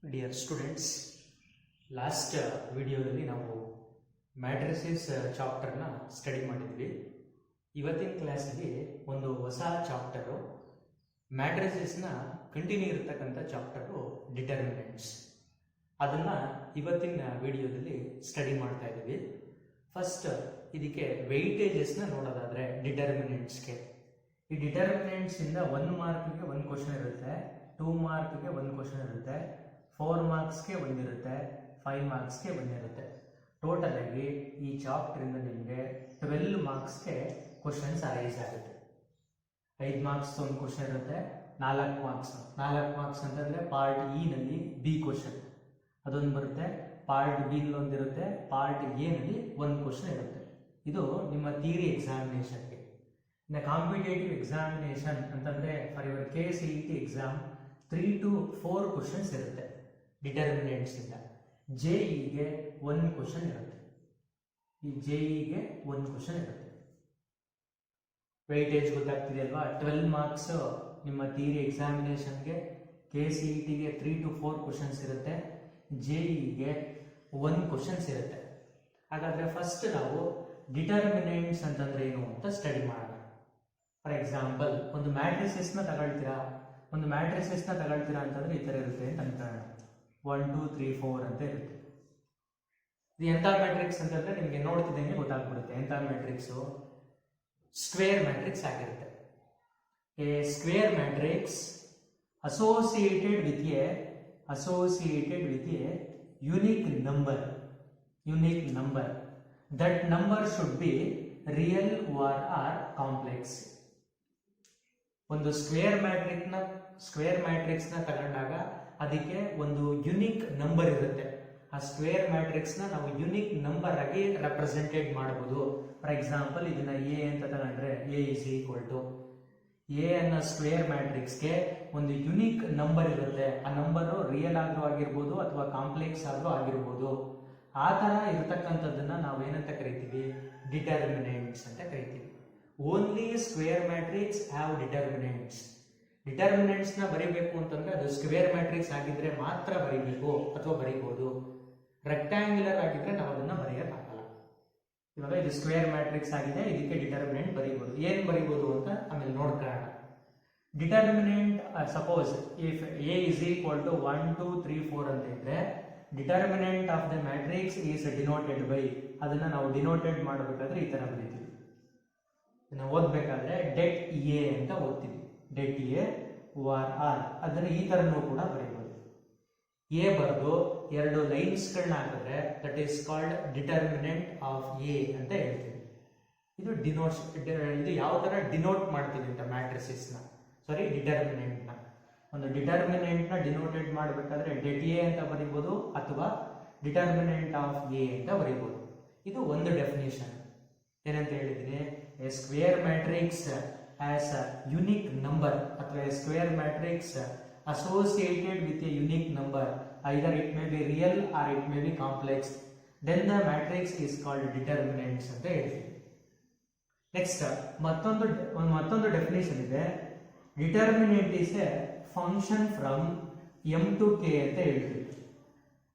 Dear students, last ವಿಡಿಯೋದಲ್ಲಿ ನಾವು matrices ಚಾಪ್ಟರ್ನ study ಮಾಡಿದ್ವಿ. ಇವತ್ತಿನ ಕ್ಲಾಸಲ್ಲಿ ಒಂದು ಹೊಸ ಚಾಪ್ಟರು, ಮ್ಯಾಟ್ರಿಸಸ್ನ ಕಂಟಿನ್ಯೂ ಇರತಕ್ಕಂಥ ಚಾಪ್ಟರು ಡಿಟರ್ಮಿನೆಂಟ್ಸ್. ಅದನ್ನು ಇವತ್ತಿನ ವಿಡಿಯೋದಲ್ಲಿ ಸ್ಟಡಿ ಮಾಡ್ತಾ ಇದ್ದೀವಿ. ಫಸ್ಟ್ ಇದಕ್ಕೆ ವೆಯ್ಟೇಜಸ್ನ ನೋಡೋದಾದರೆ ಡಿಟರ್ಮಿನೆಂಟ್ಸ್ಗೆ, ಈ ಡಿಟರ್ಮಿನೆಂಟ್ಸಿಂದ 1 ಮಾರ್ಕ್ಗೆ 1 ಕ್ವಶನ್ ಇರುತ್ತೆ, 2 ಮಾರ್ಕ್ಗೆ 1 ಕ್ವಶನ್ ಇರುತ್ತೆ, 4 ಮಾರ್ಕ್ಸ್ಗೆ 1 ಇರುತ್ತೆ, 5 ಮಾರ್ಕ್ಸ್ಗೆ 1 ಇರುತ್ತೆ. ಟೋಟಲ್ ಆಗಿ ಈ ಚಾಪ್ಟರಿಂದ ನಿಮಗೆ 12 ಮಾರ್ಕ್ಸ್ಗೆ ಕ್ವಶನ್ಸ್ ಅರೈಸ್ ಆಗುತ್ತೆ. 5 ಮಾರ್ಕ್ಸ್ ಒಂದು ಕ್ವಶನ್ ಇರುತ್ತೆ, 4 ಮಾರ್ಕ್ಸ್ ಅಂತಂದರೆ ಪಾರ್ಟ್ ಇ ನಲ್ಲಿ ಬಿ ಕ್ವಶನ್ ಅದೊಂದು ಬರುತ್ತೆ, ಪಾರ್ಟ್ ಬಿ ಒಂದಿರುತ್ತೆ, ಪಾರ್ಟ್ ಎ ನಲ್ಲಿ 1 ಕ್ವಶನ್ ಇರುತ್ತೆ. ಇದು ನಿಮ್ಮ ಥಿಯರಿ ಎಕ್ಸಾಮಿನೇಷನ್ಗೆ. ಇನ್ನು ಕಾಂಪಿಟೇಟಿವ್ ಎಕ್ಸಾಮಿನೇಷನ್ ಅಂತಂದರೆ for your KCET exam 3 to 4 questions ಇರುತ್ತೆ ಡಿಟರ್ಮಿನೆಂಟ್ಸ್ ಇಂದ. JEಗೆ 1 ಕ್ವಶನ್ ಇರುತ್ತೆ. ಈ JEಗೆ 1 ಕ್ವಶನ್ ಇರುತ್ತೆ. ವೆಯ್ಟೇಜ್ ಗೊತ್ತಾಗ್ತಿದೆ ಅಲ್ವಾ? 12 ಮಾರ್ಕ್ಸ್ ನಿಮ್ಮ ಥಿಯರಿ ಎಕ್ಸಾಮಿನೇಷನ್ಗೆ, KCETಗೆ 3 to 4 ಕ್ವಶನ್ಸ್ ಇರುತ್ತೆ, JEಗೆ 1 ಕ್ವಶನ್ಸ್ ಇರುತ್ತೆ. ಹಾಗಾದ್ರೆ ಫಸ್ಟ್ ನಾವು ಡಿಟರ್ಮಿನೆಂಟ್ಸ್ ಅಂತಂದ್ರೆ ಏನು ಅಂತ ಸ್ಟಡಿ ಮಾಡೋಣ. ಫಾರ್ ಎಕ್ಸಾಂಪಲ್, ಒಂದು ಮ್ಯಾಟ್ರಿಸಸ್ನ ತಗೊಳ್ತೀರಾ ಅಂತಂದ್ರೆ ಈ ಥರ ಇರುತ್ತೆ ಅಂತ ಅನ್ಕೊಳ್ಳೋಣ. 1 2 3 4 ಅಂತ ಇರುತ್ತೆ. ಇದು ಎಂಥ ಮ್ಯಾಟ್ರಿಕ್ಸ್ ಅಂತಂದ್ರೆ ನಿಮಗೆ ನೋಡ್ತಿದ್ದಂಗೆ ಗೊತ್ತಾಗ್ಬಿಡುತ್ತೆ ಎಂಥ ಮ್ಯಾಟ್ರಿಕ್ಸು. ಸ್ಕ್ವೇರ್ ಮ್ಯಾಟ್ರಿಕ್ಸ್ ಆಗಿರುತ್ತೆ. A square matrix associated with a unique number. That number should be real or complex. ಒಂದು ಸ್ಕ್ವೇರ್ ಮ್ಯಾಟ್ರಿಕ್ಸ್ನ ತಗೊಂಡಾಗ ಅದಕ್ಕೆ ಒಂದು ಯುನಿಕ್ ನಂಬರ್ ಇರುತ್ತೆ. ಆ ಸ್ಕ್ವೇರ್ ಮ್ಯಾಟ್ರಿಕ್ಸ್ನ ನಾವು ಯುನಿಕ್ ನಂಬರ್ ಆಗಿ ರೆಪ್ರೆಸೆಂಟೇಟ್ ಮಾಡಬಹುದು. ಫಾರ್ ಎಕ್ಸಾಂಪಲ್, ಇದನ್ನ ಎ ಅಂತ ತಗೊಂಡ್ರೆ A is equal to A ಅನ್ನೋ ಸ್ಕ್ವೇರ್ ಮ್ಯಾಟ್ರಿಕ್ಸ್ಗೆ ಒಂದು ಯುನಿಕ್ ನಂಬರ್ ಇರುತ್ತೆ. ಆ ನಂಬರು ರಿಯಲ್ ಆದ್ರೂ ಆಗಿರ್ಬೋದು ಅಥವಾ ಕಾಂಪ್ಲೆಕ್ಸ್ ಆದ್ರೂ ಆಗಿರ್ಬೋದು. ಆ ತರ ಇರತಕ್ಕಂಥದ್ದನ್ನ ನಾವು ಏನಂತ ಕರಿತೀವಿ? ಡಿಟರ್ಮಿನೆಂಟ್ಸ್ ಅಂತ ಕರಿತೀವಿ. Only square matrix have determinants. Determinants ನ ಬರಿಬೇಕು ಅಂತಂದ್ರೆ ಅದು ಸ್ಕ್ವೇರ್ ಮ್ಯಾಟ್ರಿಕ್ಸ್ ಆಗಿದ್ರೆ ಮಾತ್ರ ಬರಿಬೇಕು ಅಥವಾ ಬರಿಬಹುದು. ರೆಕ್ಟಾಂಗ್ಯುಲರ್ ಆಗಿದ್ರೆ ನಾವು ಅದನ್ನ ಬರೆಯೋಕ್ಕಾಗಲ್ಲ. ಇವಾಗ ಇದು ಸ್ಕ್ವೇರ್ ಮ್ಯಾಟ್ರಿಕ್ಸ್ ಆಗಿದೆ, ಇದಕ್ಕೆ ಡಿಟರ್ಮಿನೆಂಟ್ ಬರೀಬಹುದು. ಏನ್ ಬರೀಬಹುದು ಅಂತ ಆಮೇಲೆ ನೋಡ್ಕೊಳ್ಳೋಣ. Determinant, suppose if A is equal to 1 2 3 4 ಅಂತ ಇದ್ರೆ, determinant of the matrix is denoted by, ಅದನ್ನ ನಾವು ಡಿನೋಟೆಡ್ ಮಾಡಬೇಕಾದ್ರೆ ಈ ತರ ಬರೀತೀವಿ. ನಾವು ಓದ್ಬೇಕಾದ್ರೆ ಡೆಟ್ ಎ ಅಂತ ಓದ್ತೀವಿ. ಡೆಟ್ ಎ ಆರ್ ಆರ್ ಅದನ್ನ ಈ ತರನೂ ಕೂಡ ಬರೀಬಹುದು. ಎ ಬರೆದು 2 ಲೈನ್ಸ್ಗಳನ್ನ ಹಾಕಿದ್ರೆ that is called determinant of A ಅಂತ ಹೇಳ್ತೀವಿ. ಇದು ಯಾವ ತರ ಡಿನೋಟ್ ಮಾಡ್ತೀವಿ ಅಂತ ಮ್ಯಾಟ್ರಿಸಸ್ನ, ಡಿಟರ್ಮಿನೆಂಟ್ ನ. ಒಂದು ಡಿಟರ್ಮಿನೆಂಟ್ ನ ಡಿನೋಟೆಡ್ ಮಾಡಬೇಕಾದ್ರೆ ಡೆಟ್ ಎ ಅಂತ ಬರೀಬಹುದು ಅಥವಾ ಡಿಟರ್ಮಿನೆಂಟ್ ಆಫ್ ಎ ಅಂತ ಬರೀಬಹುದು. ಇದು ಒಂದು ಡೆಫಿನೇಷನ್. ಏನಂತ ಹೇಳಿದ್ದೀನಿ? A square matrix as a unique number ಅಥವಾ a square matrix associated with a unique number, either it may be real or it may be complex, then the matrix is called determinants ಅಂತ ಹೇಳ್ತೀವಿ. Next ಮತ್ತೊಂದು definition ಇದೆ. Determinant is a function from m to k ಅಂತ ಹೇಳ್ತೀವಿ.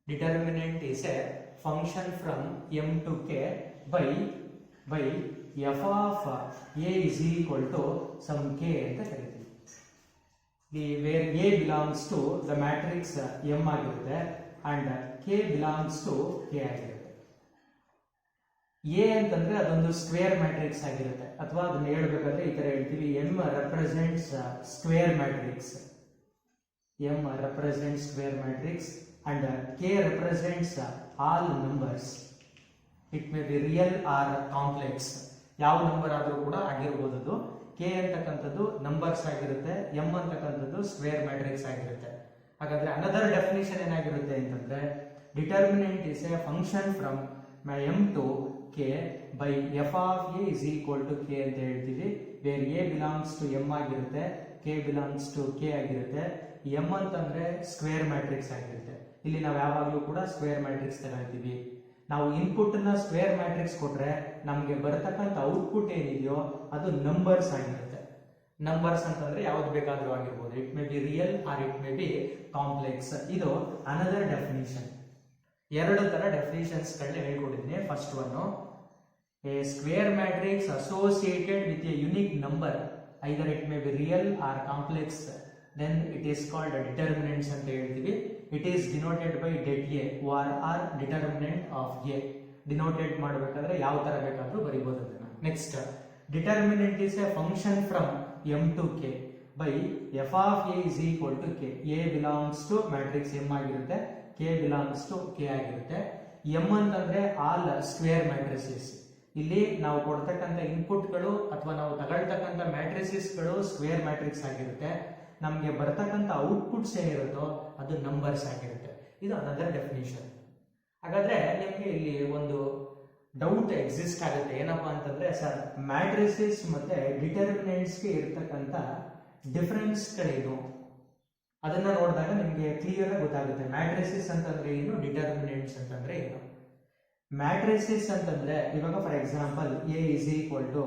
Determinant is a function from m to k by f of a is equal to some k ಅಂತ ಕರೀತೀವಿ. where A belongs to the matrix M ಆಗಿರುತ್ತೆ and K belongs to K ಆಗಿರುತ್ತೆ. A ಅಂತಂದ್ರೆ ಅದೊಂದು square matrix ಆಗಿರುತ್ತೆ, ಅಥವಾ ಅದನ್ನ ಹೇಳ್ಬೇಕಾದ್ರೆ ಈ ತರ ಹೇಳ್ತೀವಿ, M represents square matrix, M represents square matrix and K represents all numbers. It may be real or complex. ಯಾವ ನಂಬರ್ ಆದ್ರೂ ಕೂಡ ಆಗಿರಬಹುದು ಅದು. ಕೆ ಅಂತಕ್ಕಂಥದ್ದು ನಂಬರ್ಸ್ ಆಗಿರುತ್ತೆ, ಎಂ ಅಂತಕ್ಕಂಥದ್ದು ಸ್ಕ್ವೇರ್ ಮ್ಯಾಟ್ರಿಕ್ಸ್ ಆಗಿರುತ್ತೆ. ಹಾಗಾದ್ರೆ ಅನದರ್ ಡೆಫಿನೇಷನ್ ಏನಾಗಿರುತ್ತೆ ಅಂತಂದ್ರೆ, determinant is a function from M to K by F of A is equal to K ಅಂತ ಹೇಳ್ತೀವಿ. Where A belongs to M ಆಗಿರುತ್ತೆ, ಕೆ ಬಿಲಾಂಗ್ಸ್ ಟು ಕೆ ಆಗಿರುತ್ತೆ. ಎಂ ಅಂತಂದ್ರೆ ಸ್ಕ್ವೇರ್ ಮ್ಯಾಟ್ರಿಕ್ಸ್ ಆಗಿರುತ್ತೆ. ಇಲ್ಲಿ ನಾವು ಯಾವಾಗಲೂ ಕೂಡ ಸ್ಕ್ವೇರ್ ಮ್ಯಾಟ್ರಿಕ್ಸ್ ತಗೊಳ್ತೀವಿ. ನಾವು ಇನ್ಪುಟ್ ನ ಸ್ಕ್ವೇರ್ ಮ್ಯಾಟ್ರಿಕ್ಸ್ ಕೊಟ್ರೆ ನಮಗೆ ಬರತಕ್ಕಂಥ ಔಟ್ಪುಟ್ ಏನಿದೆಯೋ ಅದು ನಂಬರ್ಸ್ ಆಗಿರುತ್ತೆ. ನಂಬರ್ಸ್ ಅಂತಂದ್ರೆ ಯಾವ್ದು ಬೇಕಾದ್ರೂ ಆಗಿರ್ಬೋದು, it may be real or it may be complex. ಇದು ಅನದರ್ ಡೆಫಿನಿಷನ್. ಎರಡು ತರ ಡೆಫಿನಿಷನ್ಸ್ ಗಳನ್ನ ಹೇಳ್ಕೊಟ್ಟಿದ್ದೀನಿ. First one, a square matrix associated with a unique number, either it may be real or complex, then it is called determinants ಅಂತ ಹೇಳ್ತೀವಿ. It is denoted by det A or determinant of A. Denoted ಮಾಡಬೇಕಾದ್ರೆ ಯಾವ ತರ ಬೇಕಾದ್ರೂ ಬರೀಬಹುದು ಅದನ್ನ. Next, determinant is a function from m to k by f of a is equal to k. a belongs to matrix m ಆಗಿರುತ್ತೆ, k belongs to k ಆಗಿರುತ್ತೆ. m ಅಂತಂದ್ರೆ all square matrices. ಇಲ್ಲಿ ನಾವು ಕೊಡ್ತಕ್ಕಂಥ ಇನ್ಪುಟ್ಗಳು ಅಥವಾ ನಾವು ತಗೊಳ್ತಕ್ಕಂಥ ಮ್ಯಾಟ್ರಿಸಸ್ಗಳು ಸ್ಕ್ವೇರ್ ಮ್ಯಾಟ್ರಿಕ್ಸ್ ಆಗಿರುತ್ತೆ. ನಮಗೆ ಬರ್ತಕ್ಕಂಥ ಔಟ್ಪುಟ್ಸ್ ಏನಿರುತ್ತೋ ಅದು ನಂಬರ್ಸ್ ಆಗಿರುತ್ತೆ. ಇದು ಅನದರ್ ಡೆಫಿನಿಷನ್. ಹಾಗಾದ್ರೆ ನಿಮಗೆ ಇಲ್ಲಿ ಒಂದು ಡೌಟ್ ಎಕ್ಸಿಸ್ಟ್ ಆಗುತ್ತೆ, ಏನಪ್ಪಾ ಅಂತಂದ್ರೆ ಸರ್ ಮ್ಯಾಟ್ರಿಸಸ್ ಮತ್ತೆ ಡಿಟರ್ಮಿನೆಂಟ್ಸ್ಗೆ ಇರ್ತಕ್ಕಂಥ ಡಿಫರೆನ್ಸ್ಗಳೇನು ಅದನ್ನ ನೋಡಿದಾಗ ನಿಮಗೆ ಕ್ಲಿಯರ್ ಆಗಿ ಗೊತ್ತಾಗುತ್ತೆ. ಮ್ಯಾಟ್ರಿಸಸ್ ಅಂತಂದ್ರೆ ಏನು, ಡಿಟರ್ಮಿನೆಂಟ್ಸ್ ಅಂತಂದ್ರೆ ಏನು. ಮ್ಯಾಟ್ರಿಸಸ್ ಅಂತಂದ್ರೆ ಇವಾಗ for example A is equal to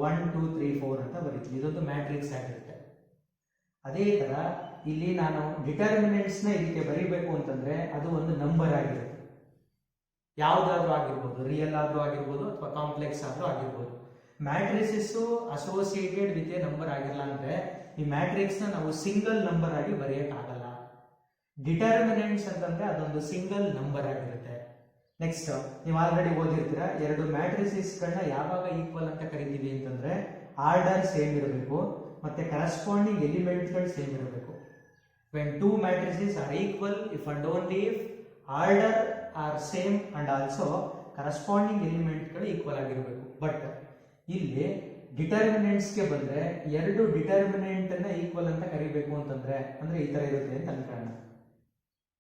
1 2 3 4 ಅಂತ ಬರೀತೀವಿ, ಇದೊಂದು ಮ್ಯಾಟ್ರಿಕ್ಸ್ ಆಗಿರುತ್ತೆ. ಅದೇ ತರ ಇಲ್ಲಿ ನಾನು ಡಿಟರ್ಮಿನೆಂಟ್ಸ್ ನ ಇದಕ್ಕೆ ಬರೀಬೇಕು ಅಂತಂದ್ರೆ ಅದು ಒಂದು ನಂಬರ್ ಆಗಿರುತ್ತೆ. ಯಾವ್ದಾದ್ರೂ ಆಗಿರ್ಬೋದು, ರಿಯಲ್ ಆದ್ರೂ ಆಗಿರ್ಬೋದು ಅಥವಾ ಕಾಂಪ್ಲೆಕ್ಸ್ ಆದ್ರೂ ಆಗಿರ್ಬೋದು. Matrices associated with A number ಆಗಿಲ್ಲ ಅಂದ್ರೆ ಈ ಮ್ಯಾಟ್ರಿಕ್ಸ್ ನ ನಾವು ಸಿಂಗಲ್ ನಂಬರ್ ಆಗಿ ಬರೆಯಕ್ಕಾಗಲ್ಲ. ಡಿಟರ್ಮಿನೆಂಟ್ಸ್ ಅಂತಂದ್ರೆ ಅದೊಂದು ಸಿಂಗಲ್ ನಂಬರ್ ಆಗಿರುತ್ತೆ. ನೆಕ್ಸ್ಟ್, ನೀವು ಆಲ್ರೆಡಿ ಓದಿರ್ತೀರಾ, ಎರಡು ಮ್ಯಾಟ್ರಿಸಸ್ ಗಳನ್ನ ಯಾವಾಗ ಈಕ್ವಲ್ ಅಂತ ಕರಿತೀವಿ ಅಂತಂದ್ರೆ ಆರ್ಡರ್ ಸೇಮ್ ಇರಬೇಕು ಮತ್ತೆ ಕರೆಸ್ಪಾಂಡಿಂಗ್ ಎಲಿಮೆಂಟ್ಗಳು ಸೇಮ್ ಇರಬೇಕು. when two matrices are equal if and only if order are same and also corresponding element ಗಳು ಈಕ್ವಲ್ ಆಗಿರಬೇಕು. ಬಟ್ ಇಲ್ಲಿ ಡಿಟರ್ಮಿನೆಂಟ್ಸ್ ಗೆ ಬಂದ್ರೆ ಎರಡು ಡಿಟರ್ಮಿನೆಂಟ್ ಅನ್ನ ಈಕ್ವಲ್ ಅಂತ ಕರಿಬೇಕು ಅಂತಂದ್ರೆ ಅಂದ್ರೆ ಈ ತರ ಇರುತ್ತೆ ಅಂತ ಅನ್ಕೊಳ್ಳೋಣ.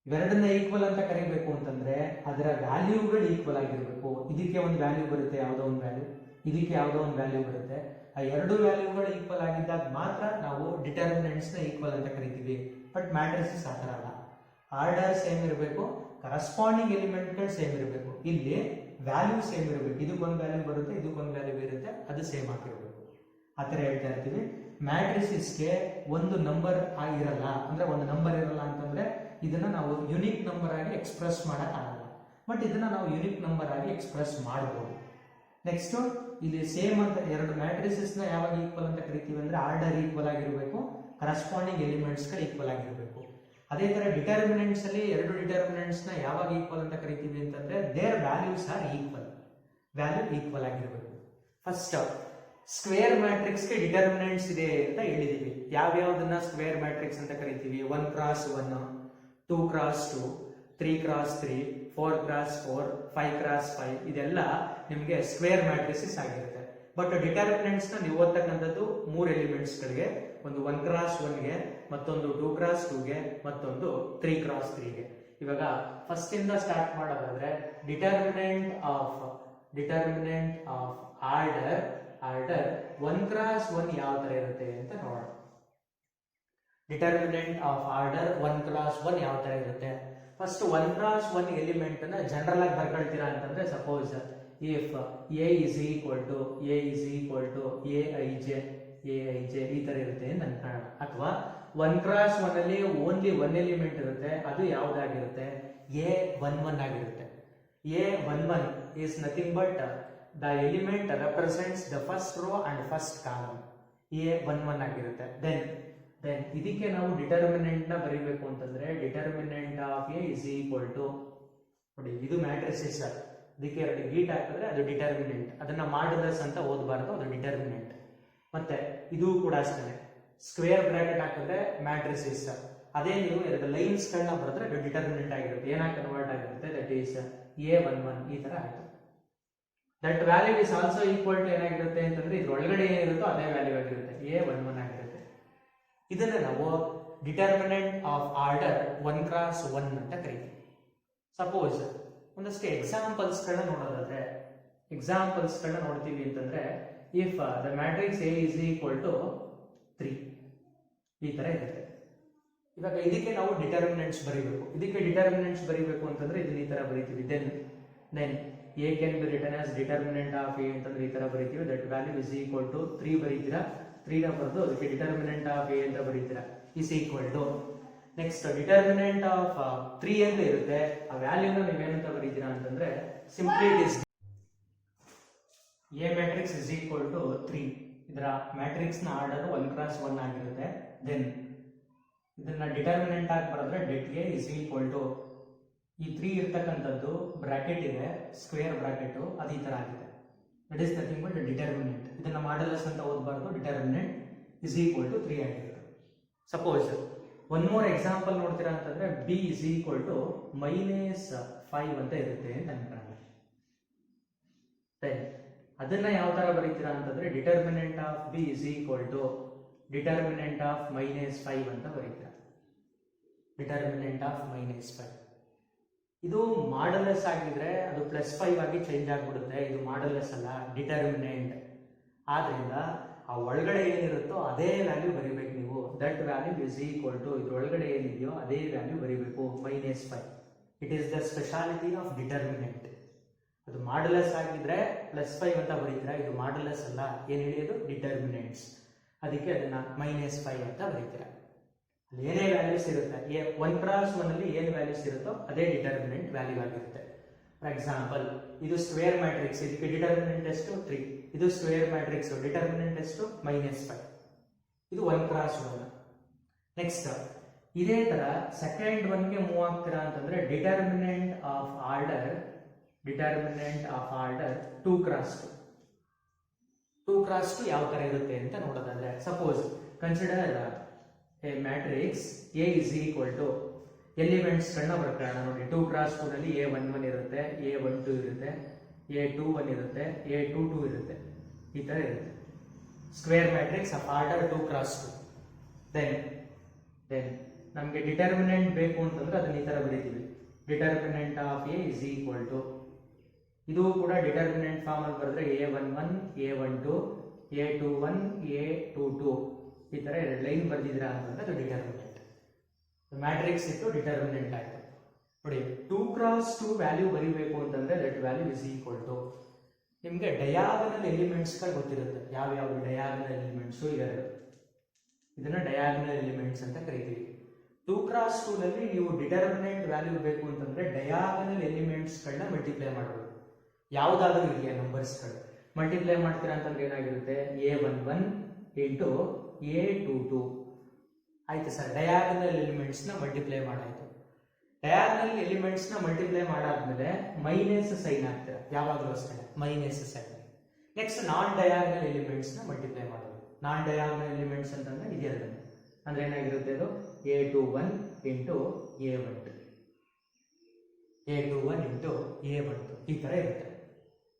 ಇವೆರಡನ್ನ ಈಕ್ವಲ್ ಅಂತ ಕರಿಬೇಕು ಅಂತಂದ್ರೆ ಅದರ ವ್ಯಾಲ್ಯೂಗಳು ಈಕ್ವಲ್ ಆಗಿರಬೇಕು. ಇದಕ್ಕೆ ಒಂದು ವ್ಯಾಲ್ಯೂ ಬರುತ್ತೆ, ಯಾವುದೋ ಒಂದು ವ್ಯಾಲ್ಯೂ, ಇದಕ್ಕೆ ಯಾವುದೋ ಒಂದು ವ್ಯಾಲ್ಯೂ ಬರುತ್ತೆ. ಆ ಎರಡು ವ್ಯಾಲ್ಯೂಗಳು ಈಕ್ವಲ್ ಆಗಿದ್ದಾಗ ಮಾತ್ರ ನಾವು ಡಿಟರ್ಮಿನೆಂಟ್ಸ್ ನ ಈಕ್ವಲ್ ಅಂತ ಕರಿತೀವಿ. ಬಟ್ ಮ್ಯಾಟ್ರಿಸಸ್ ಆ ಥರ ಅಲ್ಲ, ಆರ್ಡರ್ ಸೇಮ್ ಇರಬೇಕು, ಕರೆಸ್ಪಾಂಡಿಂಗ್ ಎಲಿಮೆಂಟ್ಗಳು ಸೇಮ್ ಇರಬೇಕು, ಇಲ್ಲಿ ವ್ಯಾಲ್ಯೂ ಸೇಮ್ ಇರಬೇಕು. ಇದಕ್ಕೊಂದು ವ್ಯಾಲ್ಯೂ ಬರುತ್ತೆ, ಇದಕ್ಕೊಂದು ವ್ಯಾಲ್ಯೂ ಇರುತ್ತೆ, ಅದು ಸೇಮ್ ಆಗಿರಬೇಕು. ಆ ಥರ ಹೇಳ್ತಾ ಇರ್ತೀವಿ. ಮ್ಯಾಟ್ರಿಸಸ್ಗೆ ಒಂದು ನಂಬರ್ ಆಗಿರಲ್ಲ, ಅಂದ್ರೆ ಒಂದು ನಂಬರ್ ಇರಲ್ಲ ಅಂತಂದ್ರೆ ಇದನ್ನ ನಾವು ಯುನಿಕ್ ನಂಬರ್ ಆಗಿ ಎಕ್ಸ್ಪ್ರೆಸ್ ಮಾಡೋಕ್ಕಾಗಲ್ಲ. ಬಟ್ ಇದನ್ನ ನಾವು ಯುನಿಕ್ ನಂಬರ್ ಆಗಿ ಎಕ್ಸ್ಪ್ರೆಸ್ ಮಾಡಬಹುದು. ನೆಕ್ಸ್ಟ್, ಇಲ್ಲಿ ಸೇಮ್ ಅಂತ ಎರಡು ಮ್ಯಾಟ್ರಿಸಸ್ ನ ಯಾವಾಗ ಈಕ್ವಲ್ ಅಂತ ಕರಿತೀವಿ ಅಂದ್ರೆ ಆರ್ಡರ್ ಈಕ್ವಲ್ ಆಗಿರಬೇಕು, ಕರೆಸ್ಪಾಂಡಿಂಗ್ ಎಲಿಮೆಂಟ್ಸ್ ಗಳು ಈಕ್ವಲ್ ಆಗಿರಬೇಕು. ಅದೇ ತರ ಡಿಟರ್ಮಿನೆಂಟ್ಸ್ ಅಲ್ಲಿ ಎರಡು ಡಿಟರ್ಮಿನೆಂಟ್ಸ್ ನ ಯಾವಾಗ ಈಕ್ವಲ್ ಅಂತ ಕರಿತೀವಿ ಅಂತಂದ್ರೆ their values are equal, value equal ಆಗಿರಬೇಕು. ಫಸ್ಟ್, ಸ್ಕ್ವೇರ್ ಮ್ಯಾಟ್ರಿಕ್ಸ್ ಗೆ ಡಿಟರ್ಮಿನೆಂಟ್ಸ್ ಇದೆ ಅಂತ ಹೇಳಿದೀವಿ. ಯಾವ್ಯಾವ್ದನ್ನ ಸ್ಕ್ವೇರ್ ಮ್ಯಾಟ್ರಿಕ್ಸ್ ಅಂತ ಕರಿತೀವಿ? 1 x 1, 2 x 2, 3 x 3, 4 x 4, 5 x 5 ಇದೆಲ್ಲ ನಿಮಗೆ ಸ್ಕ್ವೇರ್ ಮ್ಯಾಟ್ರಿಸಸ್ ಆಗಿರುತ್ತೆ. ಬಟ್ ಡಿಟರ್ಮಿನೆಂಟ್ಸ್ ನ ನೀವು ಓದ್ತಕ್ಕಂಥದ್ದು 3 ಎಲಿಮೆಂಟ್ಸ್ ಗಳಿಗೆ, ಒಂದು 1 x 1 ಗೆ, ಮತ್ತೊಂದು 2 x 2 ಗೆ, ಮತ್ತೊಂದು 3 x 3 ಗೆ. ಇವಾಗ ಫಸ್ಟ್ ಇಂದ ಸ್ಟಾರ್ಟ್ ಮಾಡೋದಾದ್ರೆ ಡಿಟರ್ಮಿನೆಂಟ್ ಆಫ್ ಆರ್ಡರ್ 1 x 1 ಯಾವ ತರ ಇರುತ್ತೆ ಅಂತ ನೋಡೋಣ. ಡಿಟರ್ಮಿನೆಂಟ್ ಆಫ್ ಆರ್ಡರ್ 1 x 1 ಯಾವ ತರ ಇರುತ್ತೆ? ಫಸ್ಟ್ 1 x 1 ಎಲಿಮೆಂಟ್ ಅನ್ನ ಜನರಲ್ ಆಗಿ ಬರ್ಕೊಳ್ತೀರಾ ಅಂತಂದ್ರೆ, suppose if a is equal to aij ಈ ತರ ಇರುತ್ತೆ ಅಂತ ಅನ್ಕೊಳ್ಳೋಣ. ಅಥವಾ 1 x 1 ಅಲ್ಲಿ ಓನ್ಲಿ 1 ಎಲಿಮೆಂಟ್ ಇರುತ್ತೆ, ಅದು ಯಾವ್ದಾಗಿರುತ್ತೆ? a11 ಆಗಿರುತ್ತೆ. a11 is nothing but the element represents the first row and first column. a11 ಆಗಿರುತ್ತೆ. ದೆನ್ ಇದಕ್ಕೆ ನಾವು ಡಿಟರ್ಮಿನೆಂಟ್ ನ ಬರೀಬೇಕು ಅಂತಂದ್ರೆ determinant of a is equal to, ನೋಡಿ ಇದು ಮ್ಯಾಟ್ರಿಸಸ್, ಇದಕ್ಕೆ ಎರಡು ಗೀಟ್ ಹಾಕಿದ್ರೆ ಅದು ಡಿಟರ್ಮಿನೆಂಟ್, ಅದನ್ನ ಮಾಡಲಸ್ ಅಂತ ಓದಬಾರ್ದು, ಅದು ಡಿಟರ್ಮಿನೆಂಟ್. ಮತ್ತೆ ಇದು ಕೂಡ ಅಷ್ಟೇ, ಸ್ಕ್ವೇರ್ ಬ್ರಾಕೆಟ್ ಹಾಕಿದ್ರೆ ಮ್ಯಾಟ್ರಿಸಸ್, ಅದೇ ನೀವು ಎರಡು ಲೈನ್ಸ್ ಗಳನ್ನ ಬರೆದ್ರೆ ಅದು ಡಿಟರ್ಮಿನೆಂಟ್ ಆಗಿರುತ್ತೆ. ಏನಾಗಿ ಕನ್ವರ್ಟ್ ಆಗಿರುತ್ತೆ? ದಟ್ ಈಸ್ a11 ಈ ತರ ಆಯ್ತು. That value is also equal to ಏನಾಗಿರುತ್ತೆ ಅಂತಂದ್ರೆ ಇದ್ರೊಳಗಡೆ ಏನಿರುತ್ತೋ ಅದೇ ವ್ಯಾಲ್ಯೂ ಆಗಿರುತ್ತೆ, a11 ಆಗಿರುತ್ತೆ. ಇದನ್ನ ನಾವು ಡಿಟರ್ಮಿನೆಂಟ್ ಆಫ್ ಆರ್ಡರ್ 1 x 1 ಅಂತ ಕರಿತೀವಿ. ಸಪೋಸ್ ಒಂದಷ್ಟು ಎಕ್ಸಾಂಪಲ್ಸ್ ಗಳನ್ನ ನೋಡೋದಾದ್ರೆ, ಎಕ್ಸಾಂಪಲ್ಸ್ ಗಳನ್ನ ನೋಡ್ತೀವಿ ಅಂತಂದ್ರೆ, if the matrix a is equal to 3 ಈ ತರ ಇರುತ್ತೆ. ಇವಾಗ ಇದಕ್ಕೆ ನಾವು ಡಿಟರ್ಮಿನೆಂಟ್ಸ್ ಬರೀಬೇಕು. ಇದಕ್ಕೆ ಡಿಟರ್ಮಿನೆಂಟ್ಸ್ ಬರೀಬೇಕು ಅಂತಂದ್ರೆ ಇದನ್ನ ಈ ತರ ಬರೀತೀವಿ. Then a can be written as determinant of a ಅಂತಂದ್ರೆ ಈ ತರ ಬರೀತೀವಿ. That value is equal to 3 ಬರೀತೀರಾ, 3ನ ಬರೆದು ಅದಕ್ಕೆ ಡಿಟರ್ಮಿನೆಂಟ್ ಆಫ್ ಎ ಅಂತ ಬರೀತೀರಾ is equal to next determinant of 3 ಅಂತ ಇರುತ್ತೆ, ಆ ವ್ಯಾಲ್ಯೂನ ನೀವೇನಂತ ಬರೀತೀರಾ ಅಂತಂದ್ರೆ simply it is a matrix is equal to 3. ಇದರ ಮ್ಯಾಟ್ರಿಕ್ಸ್ ನ ಆರ್ಡರ್ 1x1 ಆಗಿರುತ್ತೆ. ದೆನ್ ಇದನ್ನ ಡಿಟರ್ಮಿನೆಂಟ್ ಆಗಿ ಬರೆದ್ರೆ det A is equal to ಈ 3 ಇರ್ತಕ್ಕಂಥದ್ದು ಬ್ರಾಕೆಟ್ ಇದೆ, ಸ್ಕ್ವೇರ್ ಬ್ರಾಕೆಟ್, ಅದು ಈ ತರ ಆಗಿದೆ. That is nothing but determinant. ಇದನ್ನ ಮಾಡಲಸ್ ಅಂತ ಓದಬಾರ್ದು, ಡಿಟರ್ಮಿನೆಂಟ್ ಇಸ್ ಈಕ್ವಲ್ ಟು 3 ಆಗಿರುತ್ತೆ. ಸಪೋಸ್ ಒನ್ ಮೋರ್ ಎಕ್ಸಾಂಪಲ್ ನೋಡ್ತೀರಾ ಅಂತಂದ್ರೆ ಬಿ ಇಸ್ ಈಕ್ವಲ್ ಟು -5 ಅಂತ ಇರುತ್ತೆ ಅಂತ ಅನ್ಕೊಳ್ಳೋಣ. ಅದನ್ನ ಯಾವ ತರ ಬರೀತೀರಾ ಅಂತಂದ್ರೆ determinant of B is equal to determinant of -5 ಅಂತ ಬರೀತೀರಾ. ಡಿಟರ್ಮಿನೆಂಟ್ ಆಫ್ -5 ಇದು ಮಾಡಲಸ್ ಆಗಿದ್ರೆ ಅದು +5 ಆಗಿ ಚೇಂಜ್ ಆಗ್ಬಿಡುತ್ತೆ. ಇದು ಮಾಡಲಸ್ ಅಲ್ಲ, ಡಿಟರ್ಮಿನೆಂಟ್. ಆದ್ರಿಂದ ಆ ಒಳಗಡೆ ಏನಿರುತ್ತೋ ಅದೇ ವ್ಯಾಲ್ಯೂ ಬರೀಬೇಕು ನೀವು. That value is equal to ಇದ್ರೊಳಗಡೆ ಏನಿದೆಯೋ ಅದೇ ವ್ಯಾಲ್ಯೂ ಬರೀಬೇಕು, -5. It is the speciality of determinant. ಅದು ಮಾಡಲಸ್ ಆಗಿದ್ರೆ +5 ಅಂತ ಬರೀತೀರಾ, ಇದು ಮಾಡಲಸ್ ಅಲ್ಲ, ಏನ್ ಹೇಳಿಯೋದು ಡಿಟರ್ಮಿನೆಂಟ್ಸ್. ಅದಕ್ಕೆ ಅದನ್ನ -5 ಅಂತ ಬರೀತೀರಾ. ಅಲ್ಲಿ ಏನೇ ವ್ಯಾಲ್ಯೂಸ್ ಇರುತ್ತೆ 1x1 ಅಲ್ಲಿ ಏನು ವ್ಯಾಲ್ಯೂಸ್ ಇರುತ್ತೋ ಅದೇ ಡಿಟರ್ಮಿನೆಂಟ್ ವ್ಯಾಲ್ಯೂ ಆಗಿರುತ್ತೆ. ಫಾರ್ ಎಕ್ಸಾಂಪಲ್ ಇದು ಸ್ಕ್ವೇರ್ ಮ್ಯಾಟ್ರಿಕ್ಸ್, ಇದಕ್ಕೆ ಡಿಟರ್ಮಿನೆಂಟ್ ಎಷ್ಟು 3. ಇದು ಸ್ಕ್ವೇರ್ ಮ್ಯಾಟ್ರಿಕ್ಸ್, ಡಿಟರ್ಮಿನೆಂಟ್ ಎಷ್ಟು -5. ಇದು 1x1. ನೆಕ್ಸ್ಟ್ ಇದೇ ತರ ಸೆಕೆಂಡ್ ಒನ್ಗೆ ಮೂವ್ ಆಗ್ತೀರಾ ಅಂತಂದ್ರೆ determinant of order 2x2. 2x2 ಯಾವ ತರ ಇರುತ್ತೆ ಅಂತ ನೋಡೋದಾದ್ರೆ suppose consider A matrix A is equal two elements ಗಳನ್ನ ಬರ್ಕೊಳ್ಳೋಣ ನೋಡಿ. 2x2 ನಲ್ಲಿ A11 ಇರುತ್ತೆ, A12 ಇರುತ್ತೆ, A21 ಇರುತ್ತೆ, A22 ಇರುತ್ತೆ, ಈ ತರ ಇರುತ್ತೆ. Square matrix of order 2x2. Then ನಮಗೆ ಡಿಟರ್ಮಿನೆಂಟ್ ಬೇಕು ಅಂತಂದ್ರೆ ಅದನ್ನ ಈ ತರ ಬರೀತೀವಿ. Determinant of A is equal to ಇದು ಕೂಡ ಡಿಟರ್ಮಿನೆಂಟ್ ಫಾರ್ಮ್ ಅಲ್ಲಿ ಬರೆದ್ರೆ A11, A12, A21, A22 ಈ ತರ 2 ಲೈನ್ ಬರ್ದಿದ್ದೀರಾ ಅಂತಂದ್ರೆ ಅದು ಡಿಟರ್ಮಿನೆಂಟ್. ಮ್ಯಾಟ್ರಿಕ್ಸ್ ಇತ್ತು, ಡಿಟರ್ಮಿನೆಂಟ್ ಆಯ್ತು. ನೋಡಿ 2x2 ವ್ಯಾಲ್ಯೂ ಬರೀಬೇಕು ಅಂತಂದ್ರೆ that value is equal to ನಿಮ್ಗೆ ಡಯಾಗನಲ್ ಎಲಿಮೆಂಟ್ಸ್ ಗಳು ಗೊತ್ತಿರುತ್ತೆ. ಯಾವ ಡಯಾಗನಲ್ ಎಲಿಮೆಂಟ್ಸ್ ಇವೆರಡು, ಇದನ್ನ ಡಯಾಗನಲ್ ಎಲಿಮೆಂಟ್ಸ್ ಅಂತ ಕರಿತೀವಿ. 2x2 ನಲ್ಲಿ ನೀವು ಡಿಟರ್ಮಿನೆಂಟ್ ವ್ಯಾಲ್ಯೂ ಬೇಕು ಅಂತಂದ್ರೆ ಡಯಾಗನಲ್ ಎಲಿಮೆಂಟ್ಸ್ ಗಳನ್ನ ಮಲ್ಟಿಪ್ಲೈ ಮಾಡಬೇಕು. ಯಾವ್ದಾದ್ರೂ ಇದೆಯಾ ನಂಬರ್ಸ್ ಗಳು ಮಲ್ಟಿಪ್ಲೈ ಮಾಡ್ತೀರಾ ಅಂತಂದ್ರೆ ಏನಾಗಿರುತ್ತೆ A11 ಇಂಟು A22 ಆಯ್ತು ಸರ್. ಡಯಾಗನಲ್ ಎಲಿಮೆಂಟ್ಸ್ ನ ಮಲ್ಟಿಪ್ಲೈ ಮಾಡಾಯ್ತು. ಡಯಾಗನಲ್ ಎಲಿಮೆಂಟ್ಸ್ ನ ಮಲ್ಟಿಪ್ಲೈ ಮಾಡಾದ್ಮೇಲೆ ಮೈನಸ್ ಸೈನ್ ಆಗ್ತೀರಾ, ಯಾವಾಗಲೂ ಅಷ್ಟೇ ಮೈನಸ್ ಸೈನ್. ನೆಕ್ಸ್ಟ್ ನಾನ್ ಡಯಾಗನಲ್ ಎಲಿಮೆಂಟ್ಸ್ ನ ಮಲ್ಟಿಪ್ಲೈ ಮಾಡೋದು. ನಾನ್ ಡಯಾಗನಲ್ ಎಲಿಮೆಂಟ್ಸ್ ಅಂತಂದ್ರೆ ಇದೆರಡು ಅಂದ್ರೆ ಏನಾಗಿರುತ್ತೆ ಅದು A21 into A12, A21 into A12 ಈ ತರ ಇರುತ್ತೆ.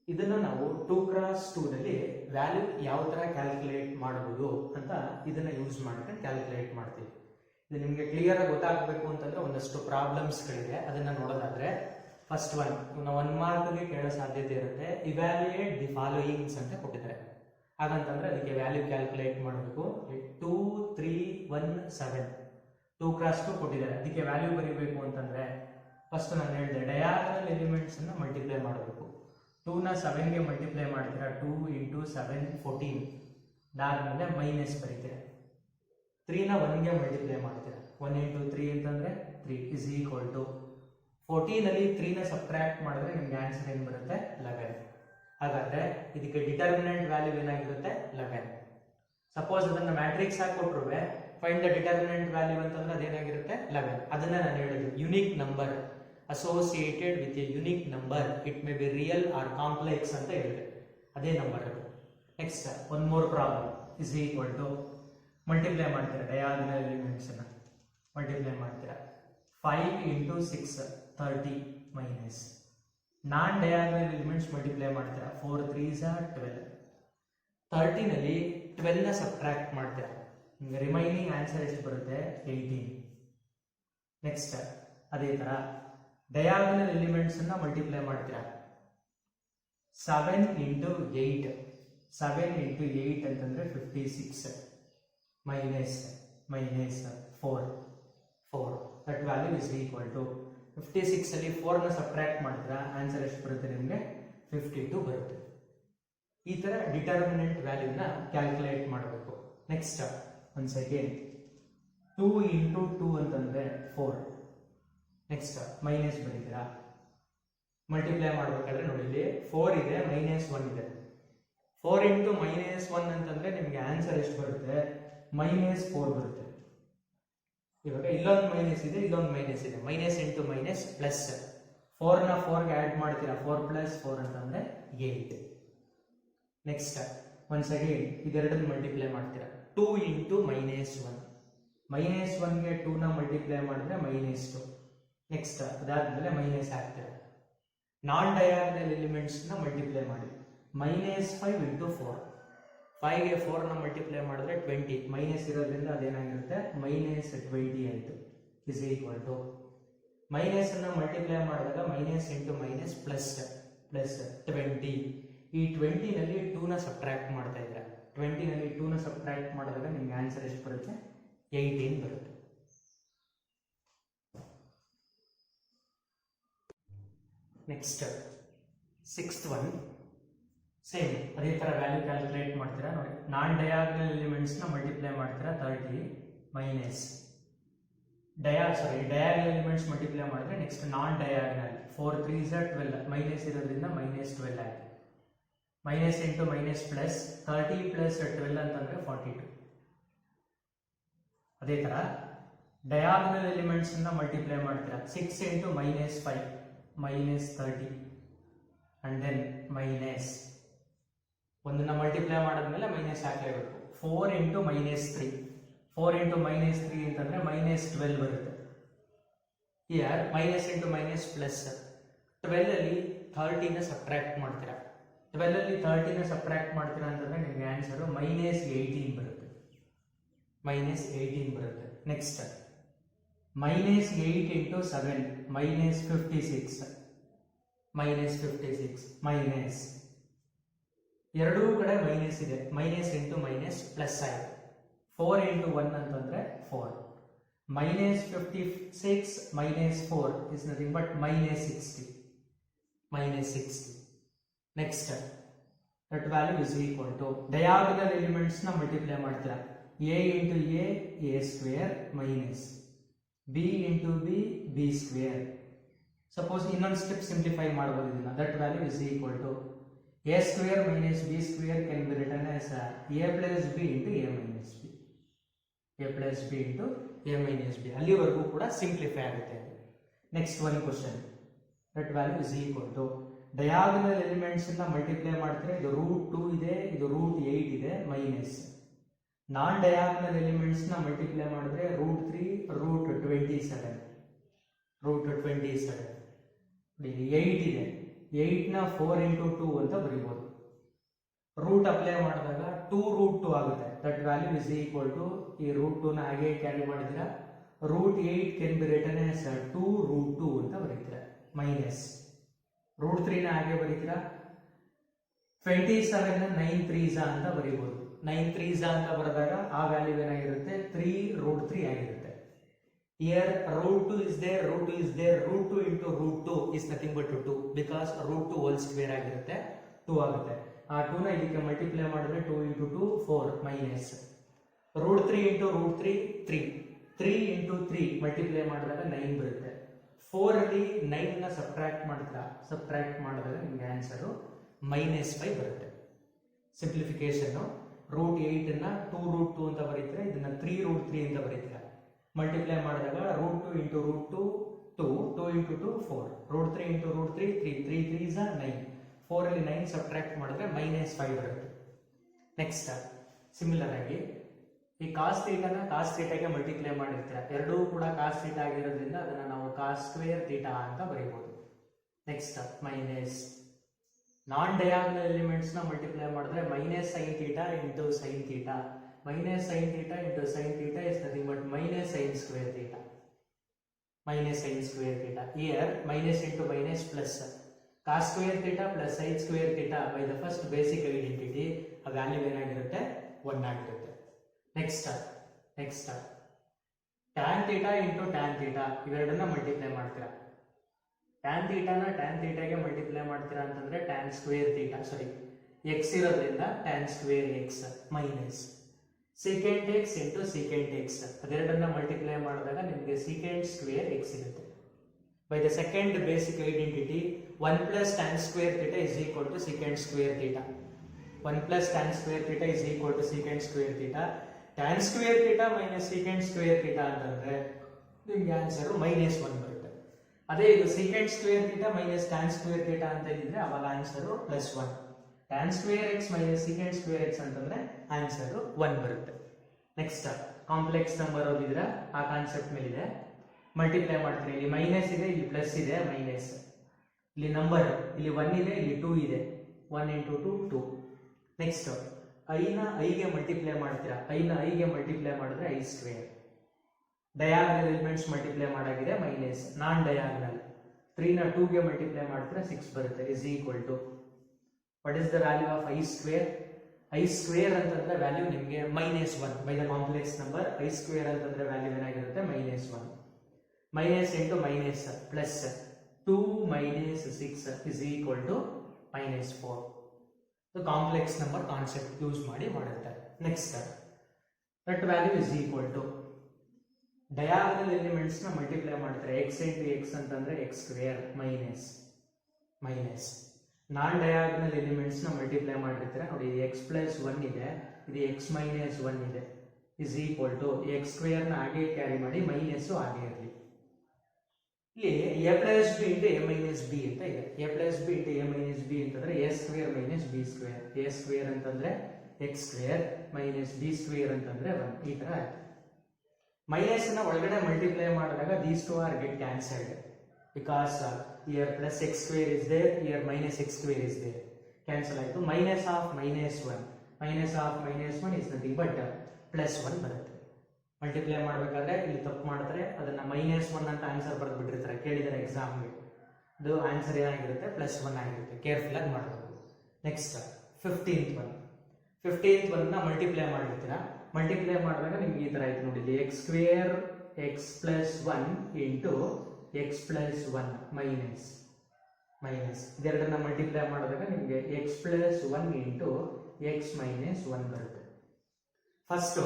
ಇದನ್ನ ನಾವು 2x2 ನಲ್ಲಿ ವ್ಯಾಲ್ಯೂ ಯಾವ ತರ ಕ್ಯಾಲ್ಕುಲೇಟ್ ಮಾಡಬಹುದು ಅಂತ ಇದನ್ನ ಯೂಸ್ ಮಾಡ್ಕೊಂಡು ಕ್ಯಾಲ್ಕುಲೇಟ್ ಮಾಡ್ತೀವಿ. ಇದು ನಿಮ್ಗೆ ಕ್ಲಿಯರ್ ಆಗಿ ಗೊತ್ತಾಗಬೇಕು ಅಂತಂದ್ರೆ ಒಂದಷ್ಟು ಪ್ರಾಬ್ಲಮ್ಸ್ ಗಳಿದೆ, ಅದನ್ನ ನೋಡೋದಾದ್ರೆ ಫಸ್ಟ್ ಒನ್ 1 ಮಾರ್ಕ್ಗೆ ಕೇಳೋ ಸಾಧ್ಯತೆ ಇರುತ್ತೆ. ಇವ್ಯಾಲ್ಯೂಯೇಟ್ ದಿ ಫಾಲೋಯಿಂಗ್ಸ್ ಅಂತ ಕೊಟ್ಟಿದ್ದಾರೆ. ಹಾಗಂತಂದ್ರೆ ಅದಕ್ಕೆ ವ್ಯಾಲ್ಯೂ ಕ್ಯಾಲ್ಕುಲೇಟ್ ಮಾಡಬೇಕು. 2, 3, 1, 7 2x2 ಕೊಟ್ಟಿದ್ದಾರೆ. ಅದಕ್ಕೆ ವ್ಯಾಲ್ಯೂ ಬರೀಬೇಕು ಅಂತಂದ್ರೆ ಫಸ್ಟ್ ನಾನು ಹೇಳಿದೆ ಡಯಾಗನಲ್ ಎಲಿಮೆಂಟ್ಸ್ ಅನ್ನ ಮಲ್ಟಿಪ್ಲೈ ಮಾಡಬೇಕು. 2 ನ 7 ಗೆ ಮಲ್ಟಿಪ್ಲೈ ಮಾಡ್ತೀರಾ, 2 ಇಂಟು 7 14. ಅದಾದ್ಮೇಲೆ ಮೈನಸ್ ಬರೀತೀರಾ. 3 ನ 1 ಗೆ ಮಲ್ಟಿಪ್ಲೈ ಮಾಡ್ತೀರಾ, 1 ಇಂಟು 3 ಅಂತಂದ್ರೆ 3 ಇಸ್ ಈಕ್ವಲ್ ಟು 14 ಅಲ್ಲಿ 3 ನ ಸಬ್ಟ್ರಾಕ್ಟ್ ಮಾಡಿದ್ರೆ ನಿಮ್ಗೆ ಆನ್ಸರ್ ಏನು ಬರುತ್ತೆ 11. ಹಾಗಾದ್ರೆ ಇದಕ್ಕೆ ಡಿಟರ್ಮಿನೆಂಟ್ ವ್ಯಾಲ್ಯೂ ಏನಾಗಿರುತ್ತೆ 11. ಸಪೋಸ್ ಅದನ್ನ ಮ್ಯಾಟ್ರಿಕ್ಸ್ ಆಗಿ ಕೊಟ್ಟರು ಫೈಂಡ್ ದ ಡಿಟರ್ಮಿನೆಂಟ್ ವ್ಯಾಲ್ಯೂ ಅಂತಂದ್ರೆ ಅದೇನಾಗಿರುತ್ತೆ 11. ಅದನ್ನ ನಾನು ಹೇಳಿದ್ದು unique number associated with a unique number, it may be real or complex ಅಂತ ಹೇಳಿದೆ, ಅದೇ ನಂಬರ್ ಅದು. Next one more problem is equal to multiply ಮಾಡ್ತೀರಾ ಡಯಾಗನಲ್ ಎಲಿಮೆಂಟ್ಸ್ ಅನ್ನ ಮಲ್ಟಿಪ್ಲೈ ಮಾಡ್ತೀರಾ. 5 into 6 30 minus non diagonal elements multiply ಮಾಡ್ತೀರಾ. 4 3s are 12. 30 ನಲ್ಲಿ 12 ನ ಸಬ್ಟ್ರಾಕ್ಟ್ ಮಾಡ್ತೀರಾ, ನಿಮಗೆ ರಿಮೈನಿಂಗ್ ಆನ್ಸರ್ ಎಷ್ಟು ಬರುತ್ತೆ 18. ನೆಕ್ಸ್ಟ್ ಅದೇ ತರ ಡಯಾಗನಲ್ ಎಲಿಮೆಂಟ್ಸ್ ಅನ್ನ ಮಲ್ಟಿಪ್ಲೈ ಮಾಡ್ತೀರಾ. 7 ಇಂಟು 8 7 ಇಂಟು 8 ಅಂತಂದ್ರೆ 56 minus 4 that value is equal to 56 ಅಲ್ಲಿ 4 ನ ಸಬ್ಟ್ರಾಕ್ಟ್ ಮಾಡ್ತೀರಾ, ಆನ್ಸರ್ ಎಷ್ಟು ಬರುತ್ತೆ ನಿಮಗೆ 52 ಬರುತ್ತೆ. ಈ ತರ ಡಿಟರ್ಮಿನೆಂಟ್ ವ್ಯಾಲ್ಯೂನ ಕ್ಯಾಲ್ಕುಲೇಟ್ ಮಾಡಬೇಕು. ನೆಕ್ಸ್ಟ್ ಒನ್ಸ್ ಅಗೇನ್ 2 ಇಂಟು 2 ಅಂತಂದ್ರೆ 4. ನೆಕ್ಸ್ಟ್ ಮೈನಸ್ ಬರೀತೀರಾ, ಮಲ್ಟಿಪ್ಲೈ ಮಾಡಬೇಕಾದ್ರೆ ನೋಡಿ ಇಲ್ಲಿ 4 ಇದೆ, -1 ಇದೆ. 4 ಇಂಟು -1 ಅಂತಂದ್ರೆ ನಿಮಗೆ ಆನ್ಸರ್ ಎಷ್ಟು ಬರುತ್ತೆ? -4 ಬರುತ್ತೆ. ಇವಾಗ ಇಲ್ಲೊಂದು ಮೈನಸ್ ಇದೆ, ಇಲ್ಲೊಂದು ಮೈನಸ್ ಇದೆ, ಮೈನಸ್ ಇಂಟು ಮೈನಸ್ ಪ್ಲಸ್. 4 ನ 4 ಗೆ ಆಡ್ ಮಾಡ್ತೀರಾ, 4 + 4 ಅಂತಂದ್ರೆ 8. ನೆಕ್ಸ್ಟ್ ಒನ್ಸ್ ಅಗೇನ್ ಇದೆರಡನ್ನು ಮಲ್ಟಿಪ್ಲೈ ಮಾಡ್ತೀರಾ, 2 ಇಂಟು -1. -1 ಗೆ 2 ನ ಮಲ್ಟಿಪ್ಲೈ ಮಾಡಿದ್ರೆ -2. ನೆಕ್ಸ್ಟ್ ಅದಾದ್ಮೇಲೆ ಮೈನಸ್ ಹಾಕ್ತೀರಾ. ನಾನ್ ಡಯಾಗನಲ್ ಎಲಿಮೆಂಟ್ಸ್ ನ ಮಲ್ಟಿಪ್ಲೈ ಮಾಡಿ, -5 ಇಂಟು 4. 5 ಗೆ 4 ನ ಮಲ್ಟಿಪ್ಲೈ ಮಾಡಿದ್ರೆ 20, ಮೈನಸ್ ಇರೋದ್ರಿಂದ ಅದೇನಾಗಿರುತ್ತೆ -20 ಆಯಿತು. ಇಸ್ ಈಕ್ವಲ್ ಟು ಮೈನಸ್ ಅನ್ನ ಮಲ್ಟಿಪ್ಲೈ ಮಾಡಿದಾಗ ಮೈನಸ್ ಇಂಟು ಮೈನಸ್ ಪ್ಲಸ್ 20. ಈ 20 ನಲ್ಲಿ 2 ನ ಸಬ್ಟ್ರಾಕ್ಟ್ ಮಾಡ್ತಾ ಇದ್ದೀರಾ. 20 ನಲ್ಲಿ 2 ನ ಸಬ್ಟ್ರಾಕ್ಟ್ ಮಾಡಿದಾಗ ನಿಮ್ಗೆ ಆನ್ಸರ್ ಎಷ್ಟು ಬರುತ್ತೆ? 18 ಬರುತ್ತೆ. ನೆಕ್ಸ್ಟ್ 6th ಒನ್ ಸೇಮ್ ಅದೇ ತರ ವ್ಯಾಲ್ಯೂ ಕ್ಯಾಲ್ಕುಲೇಟ್ ಮಾಡ್ತೀರಾ. ನೋಡಿ, ನಾನ್ ಡಯಾಗನಲ್ ಎಲಿಮೆಂಟ್ಸ್ ನ ಮಲ್ಟಿಪ್ಲೈ ಮಾಡ್ತೀರಾ, 30 ಮೈನಸ್ ಡಯಾಗನಲ್ ಎಲಿಮೆಂಟ್ಸ್ ಮಲ್ಟಿಪ್ಲೈ ಮಾಡಿದ್ರೆ ನೆಕ್ಸ್ಟ್ ನಾನ್ ಡಯಾಗನಲ್ 4 3 12, ಮೈನಸ್ ಇರೋದ್ರಿಂದ -12 ಆಯಿತು. ಮೈನಸ್ ಇಂಟು ಮೈನಸ್ ಪ್ಲಸ್ 30 + 12 ಅಂತಂದ್ರೆ 42. ಅದೇ ತರ ಡಯಾಗನಲ್ ಎಲಿಮೆಂಟ್ಸ್ ಅನ್ನ ಮಲ್ಟಿಪ್ಲೈ ಮಾಡ್ತೀರಾ, 6 ಇಂಟು -5 -30 ಅಂಡ್ ದೆನ್ ಮೈನಸ್ ಒಂದನ್ನ ಮಲ್ಟಿಪ್ಲೈ ಮಾಡಿದ್ಮೇಲೆ ಮೈನಸ್ ಹಾಕಲೇಬೇಕು. 4 ಇಂಟು -3 4 ಇಂಟು -3 ಅಂತಂದ್ರೆ -12 ಬರುತ್ತೆ. Year minus into minus plus 12 ಅಲ್ಲಿ 30 ನ ಸಬ್ಟ್ರಾಕ್ಟ್ ಮಾಡ್ತೀರಾ. 12 ಅಲ್ಲಿ 30 ನ ಸಬ್ಟ್ರಾಕ್ಟ್ ಮಾಡ್ತೀರಾ ಅಂತಂದ್ರೆ ನಿಮಗೆ ಆನ್ಸರ್ -18 ಬರುತ್ತೆ. -18 ಬರುತ್ತೆ. ನೆಕ್ಸ್ಟ್ -8 ಇಂಟು 7 -56 ಮೈನಸ್ ಎರಡೂ ಕಡೆ ಮೈನಸ್ ಇದೆ, ಮೈನಸ್ ಇಂಟು ಮೈನಸ್ ಪ್ಲಸ್ ಆಯಿತು. 4 ಇಂಟು 1 ಅಂತಂದ್ರೆ 4. -56 -4 is nothing but -60. Next that value is equal to diagonal elements ನ ಮಲ್ಟಿಪ್ಲೈ ಮಾಡ್ತೀರಾ, a into a square minus b into b square. Suppose ಇನ್ನೊಂದು step simplify ಮಾಡಬಹುದು ಇದನ್ನ. That value is equal to a square minus b square can be written as a plus b into a minus b. a plus b into a minus b. ಅಲ್ಲಿವರೆಗೂ ಕೂಡ simplify ಆಗುತ್ತೆ. Next one question. That value is equal to diagonal elements ಅನ್ನ multiply ಮಾಡ್ತಾರೆ, ಇದು √2 ಇದೆ, ಇದು √8 ಇದೆ, minus non diagonal elements ನ ಮಲ್ಟಿಪ್ಲೈ ಮಾಡಿದ್ರೆ √3 √27 8 ಇದೆ, 8 ನ 4 ಇಂಟು 2 ಅಂತ ಬರೀಬಹುದು. ರೂಟ್ ಅಪ್ಲೈ ಮಾಡಿದಾಗ 2√2 ಆಗುತ್ತೆ. That value is equal to ಈ √2 ನ ಹಾಗೆ ಕ್ಯಾರಿ ಮಾಡಿದ್ರೆ √8 ಕ್ಯಾನ್ ಬಿ ರಿಟನ್ ಆಸ್ 2√2 ಅಂತ ಬರೀತೀರಾ. ಮೈನಸ್ √3 ನ ಹಾಗೆ ಬರೀತೀರಾ. 27 ನ 9 3s ಅಂತ ಬರೀಬಹುದು. 9 3s ಅಂತ ಬರೆದಾಗ ಆ ವ್ಯಾಲ್ಯೂ ಏನಾಗಿರುತ್ತೆ? 3√3 ಆಗಿರುತ್ತೆ. Here √2 is there, √2 is there, √2 into √2 is nothing but 2 because √2 whole square ಆಗಿರುತ್ತೆ, 2 ಆಗುತ್ತೆ. ಆ 2 ನ ಇದಕ್ಕೆ ಮಲ್ಟಿಪ್ಲೈ ಮಾಡಿದ್ರೆ 2 into 2 4 minus √3 into √3 3 into 3 multiply ಮಾಡಿದಾಗ 9 ಬರುತ್ತೆ. 4 ಅಲ್ಲಿ 9 ನ ಸಬ್ಟ್ರಾಕ್ಟ್ ಮಾಡ್ತೀರಾ, ಸಬ್ಟ್ರಾಕ್ಟ್ ಮಾಡಿದಾಗ ನಿಮಗೆ ಆನ್ಸರ್ -5 ಬರುತ್ತೆ. ಸಿಂಪ್ಲಿಫಿಕೇಶನ್ √8 ನ 2√2 ಅಂತ ಬರೀತೀರಾ, ಇದನ್ನ 3√3 ಅಂತ ಬರೀತೀರಾ. ಮಲ್ಟಿಪ್ಲೈ ಮಾಡಿದಾಗ √2 ಇಂಟು √2 2 2 ಇಂಟು 2 4 √3 ಇಂಟು √3 3 3 3s 9 4 ಅಲ್ಲಿ 9 ಸಬ್ಟ್ರಾಕ್ಟ್ ಮಾಡಿದ್ರೆ -5 ಬರುತ್ತೆ. ನೆಕ್ಸ್ಟ್ ಸಿಮಿಲರ್ ಆಗಿ ಈ cos ಥೀಟಾನ cos ಥೀಟಾಗೆ ಮಲ್ಟಿಪ್ಲೈ ಮಾಡಿರ್ತೀರಾ, ಎರಡೂ ಕೂಡ cos ಥೀಟಾ ಆಗಿರೋದ್ರಿಂದ ಅದನ್ನ ನಾವು cos ಸ್ಕ್ವೇರ್ ಥೀಟಾ ಅಂತ ಬರೀಬಹುದು. Next minus non diagonal elements ನ ಮಲ್ಟಿಪ್ಲೈ ಮಾಡಿದ್ರೆ -sin theta into sin theta, -sin theta into sin theta is nothing but -sin square theta. Here minus into minus plus cos square theta plus sin square theta by the first basic identity a value ಏನಾಗಿರುತ್ತೆ? 1 ಆಗಿರುತ್ತೆ. Next tan theta into tan theta ಇವೆರಡನ್ನ multiply ಮಾಡ್ತೀರಾ. tan theta ನ tan theta ಗೆ multiply ಮಾಡ್ತೀರಾ ಅಂತಂದ್ರೆ tan square theta x ಇರೋದ್ರಿಂದ tan square x minus secant X into secant X ಅದೆರಡನ್ನ ಮಲ್ಟಿಪ್ಲೈ ಮಾಡಿದಾಗ ನಿಮಗೆ ಸೀಕೆಂಟ್ ಸ್ಕ್ವೇರ್ ಎಕ್ಸ್ ಇರುತ್ತೆ. By the second basic identity 1 plus tan square theta is equal to secant square theta. 1 plus tan square theta is equal to secant square theta. Tan square theta minus secant square theta ಅಂತಂದ್ರೆ ನಿಮ್ಗೆ answer -1 ಬರುತ್ತೆ. ಅದೇ ಇದು secant square theta minus tan square theta ಅಂತ ಇದ್ರೆ ಅವಾಗ answer +1. Tan square X minus secant square X ಅಂತಂದ್ರೆ answer 1 ಬರುತ್ತೆ. ನೆಕ್ಸ್ಟ್ ಕಾಂಪ್ಲೆಕ್ಸ್ ನಂಬರ್ ಓದಿದ್ರೆ ಆ ಕಾನ್ಸೆಪ್ಟ್ ಮೇಲಿದೆ. ಮಲ್ಟಿಪ್ಲೈ ಮಾಡ್ತೀರಿ, ಇಲ್ಲಿ ಮೈನಸ್ ಇದೆ, ಇಲ್ಲಿ ಪ್ಲಸ್ ಇದೆ, ಮೈನಸ್, ಇಲ್ಲಿ ನಂಬರ್, ಇಲ್ಲಿ 1 ಇದೆ, ಇಲ್ಲಿ 2 ಇದೆ, 1 into 2 2. ನೆಕ್ಸ್ಟ್ ಐನ ಐಗೆ ಮಲ್ಟಿಪ್ಲೈ ಮಾಡ್ತೀರಾ, ಐನ ಐಗೆ ಮಲ್ಟಿಪ್ಲೈ ಮಾಡಿದ್ರೆ i square. Diagonal elements multiply ಮಾಡಾಗಿದೆ ಮೈನಸ್. ನಾನ್ ಡಯಾಗನಲ್ 3 ನ 2 ಗೆ ಮಲ್ಟಿಪ್ಲೈ ಮಾಡಿದ್ರೆ 6 ಬರುತ್ತೆ. Is equal to what is the value of i square? I square ಅಂತಂದ್ರೆ ವ್ಯಾಲ್ಯೂ ನಿಮಗೆ -1 by the complex number. I square ಅಂತಂದ್ರೆ ವ್ಯಾಲ್ಯೂ ಏನಾಗಿರುತ್ತೆ -1. Minus into minus plus 2 minus 6 is equal to -4. Complex number concept use ಮಾಡಿ ಮಾಡುತ್ತಾರೆ. Next that value is equal to diagonal elements ನ multiply ಮಾಡ್ತಾರೆ. x into X ಅಂತಂದ್ರೆ x square minus minus. Non diagonal elements ನ multiply ಮಾಡಿರ್ತಾರೆ ನೋಡಿ, x plus 1 ಇದೆ, ಇದು x ಮೈನಸ್ 1 ಇದೆ, is equal to x square ನ ಹಾಗೆ ಕ್ಯಾರಿ ಮಾಡಿ ಮೈನಸ್ ಹಾಗೆ ಇರಲಿ. ಇಲ್ಲಿ a plus B into a minus B ಅಂತ ಇದೆ. a plus B into a minus B ಅಂತಂದ್ರೆ a square minus B square. a square ಅಂತಂದ್ರೆ x square minus B square ಅಂತಂದ್ರೆ 1. ಈ ತರ ಆಯ್ತು. ಮೈನಸ್ ನ ಒಳಗಡೆ ಮಲ್ಟಿಪ್ಲೈ ಮಾಡಿದಾಗ these two are get cancelled because here plus x square is there, here minus x square is there. Cancel ಆಯಿತು. minus of minus 1 is nothing but +1 ಬರುತ್ತೆ. Multiply ಮಾಡಬೇಕಾದ್ರೆ ಇಲ್ಲಿ ತಪ್ಪು ಮಾಡ್ತಾರೆ, ಅದನ್ನ -1 ಅಂತ ಆನ್ಸರ್ ಬರೆದು ಬಿಟ್ಟಿರ್ತಾರೆ, ಕೇಳಿದರೆ ಎಕ್ಸಾಮ್ಗೆ. ಅದು ಆನ್ಸರ್ ಏನಾಗಿರುತ್ತೆ +1 ಆಗಿರುತ್ತೆ. ಕೇರ್ಫುಲ್ ಆಗಿ ಮಾಡಬೇಕು. ನೆಕ್ಸ್ಟ್ 15th ಒನ್ ನ ಮಲ್ಟಿಪ್ಲೈ ಮಾಡಿರ್ತೀರಾ. ಮಲ್ಟಿಪ್ಲೈ ಮಾಡಿದಾಗ ನಿಮ್ಗೆ ಈ ತರ ಆಯ್ತು ನೋಡಿ, ಇಲ್ಲಿ x square x plus 1 into x plus 1 minus minus. ಇದೆರಡನ್ನ ಮಲ್ಟಿಪ್ಲೈ ಮಾಡಿದಾಗ ನಿಮಗೆ x plus 1 into x minus 1 ಬರುತ್ತೆ. ಫಸ್ಟ್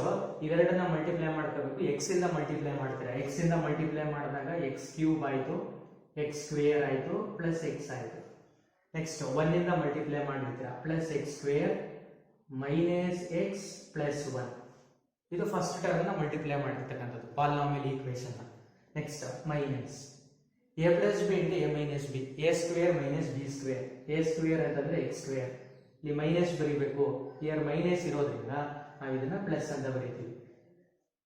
ಇವೆರಡನ್ನ ಮಲ್ಟಿಪ್ಲೈ ಮಾಡ್ಕೋಬೇಕು. x ಇಂದ ಮಲ್ಟಿಪ್ಲೈ ಮಾಡ್ತೀರಾ. x ಇಂದ ಮಲ್ಟಿಪ್ಲೈ ಮಾಡಿದಾಗ x ಕ್ಯೂಬ್ ಆಯಿತು, x ಸ್ಕ್ವೇರ್ ಆಯಿತು, ಪ್ಲಸ್ x ಆಯಿತು. ನೆಕ್ಸ್ಟ್ 1 ಇಂದ ಮಲ್ಟಿಪ್ಲೈ ಮಾಡಿರ್ತೀರಾ, plus x square minus x plus 1. ಇದು ಫಸ್ಟ್ ಟರ್ಮ್ ನ ಮಲ್ಟಿಪ್ಲೈ ಮಾಡಿರ್ತಕ್ಕಂಥದ್ದು polynomial equation. Next minus a plus B into a minus B, a square minus B square. a square ಅಂತಂದ್ರೆ x square, ಇಲ್ಲಿ minus ಬರೀಬೇಕು, year minus ಇರೋದ್ರಿಂದ ನಾವು ಇದನ್ನ plus ಅಂತ ಬರೀತೀವಿ.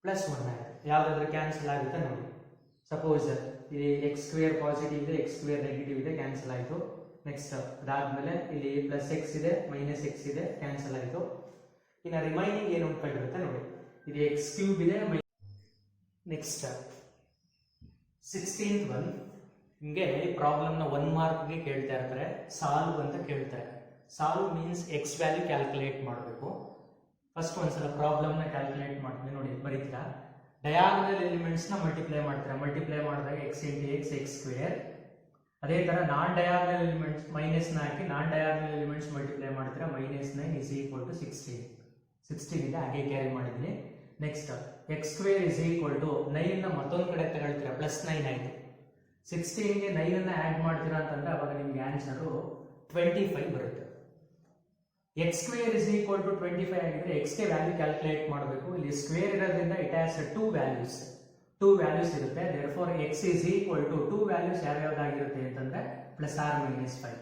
+1 ಆಯ್ತು. ಯಾವ್ದಾದ್ರು ಕ್ಯಾನ್ಸಲ್ ಆಗುತ್ತೆ ನೋಡಿ. ಸಪೋಸ್ ಇಲ್ಲಿ x ಸ್ಕ್ವೇರ್ ಪಾಸಿಟಿವ್ ಇದೆ, x ಸ್ಕ್ವೇರ್ ನೆಗೆಟಿವ್ ಇದೆ, ಕ್ಯಾನ್ಸಲ್ ಆಯಿತು. ನೆಕ್ಸ್ಟ್ ಅದಾದ್ಮೇಲೆ ಇಲ್ಲಿ ಪ್ಲಸ್ x ಇದೆ, ಮೈನಸ್ x ಇದೆ, ಕ್ಯಾನ್ಸಲ್ ಆಯಿತು. ಇನ್ನು ರಿಮೈನಿಂಗ್ ಏನು ಉಳ್ಕೊಂಡಿರುತ್ತೆ ನೋಡಿ, ಇದು x ಕ್ಯೂಬ್ ಇದೆ. ನೆಕ್ಸ್ಟ್ 16th ಒನ್, ಹಿಂಗೆ ಪ್ರಾಬ್ಲಮ್ ನ 1 ಮಾರ್ಕ್ಗೆ ಕೇಳ್ತಾ ಇರ್ತಾರೆ, ಸಾಲ್ವ್ ಅಂತ ಕೇಳ್ತಾರೆ. Solve means x value calculate ಮಾಡಬೇಕು. ಫಸ್ಟ್ ಒಂದ್ಸಲ ಪ್ರಾಬ್ಲಮ್ ನ ಕ್ಯಾಲ್ಕುಲೇಟ್ ಮಾಡ್ತೀವಿ ನೋಡಿ, ಬರೀತೀರಾ. ಡಯಾಗನಲ್ ಎಲಿಮೆಂಟ್ಸ್ ನ ಮಲ್ಟಿಪ್ಲೈ ಮಾಡ್ತೀರಾ. ಮಲ್ಟಿಪ್ಲೈ ಮಾಡಿದಾಗ x into x x square. ಅದೇ ತರ ನಾನ್ ಡಯಾಗನಲ್ ಎಲಿಮೆಂಟ್ಸ್ ಮೈನಸ್ ನ ಹಾಕಿ ನಾನ್ ಡಯಾಗನಲ್ ಎಲಿಮೆಂಟ್ಸ್ ಮಲ್ಟಿಪ್ಲೈ ಮಾಡ್ತೀರಾ. -9 ಇಸ್ ಈಕ್ವಲ್ ಟು 16 ಇದೆ, ಹಾಗೆ ಕ್ಯಾರಿ ಮಾಡಿದ್ದೀನಿ. Next x square is equal to 9 ನ ಮತ್ತೊಂದು ಕಡೆ ತಗೊಳ್ತೀರಾ, +9 ಆಯ್ತು. 16 ಗೆ 9 ಅನ್ನ ಆಡ್ ಮಾಡ್ತೀರಾ ಅಂತಂದ್ರೆ ಅವಾಗ ನಿಮ್ಗೆ ಆನ್ಸರ್ 25 ಬರುತ್ತೆ. x square is equal to 25 ಆಗಿದ್ರೆ x ಗೆ ವ್ಯಾಲ್ಯೂ ಕ್ಯಾಲ್ಕುಲೇಟ್ ಮಾಡಬೇಕು. ಇಲ್ಲಿ ಸ್ಕ್ವೇರ್ ಇರೋದ್ರಿಂದ ಇಟ್ ಹ್ಯಾಸ್ 2 ವ್ಯಾಲ್ಯೂಸ್ ಇರುತ್ತೆ. Therefore x is equal to 2 values ಯಾವ್ಯಾವ್ದಾಗಿರುತ್ತೆ ಅಂತಂದ್ರೆ +r-5.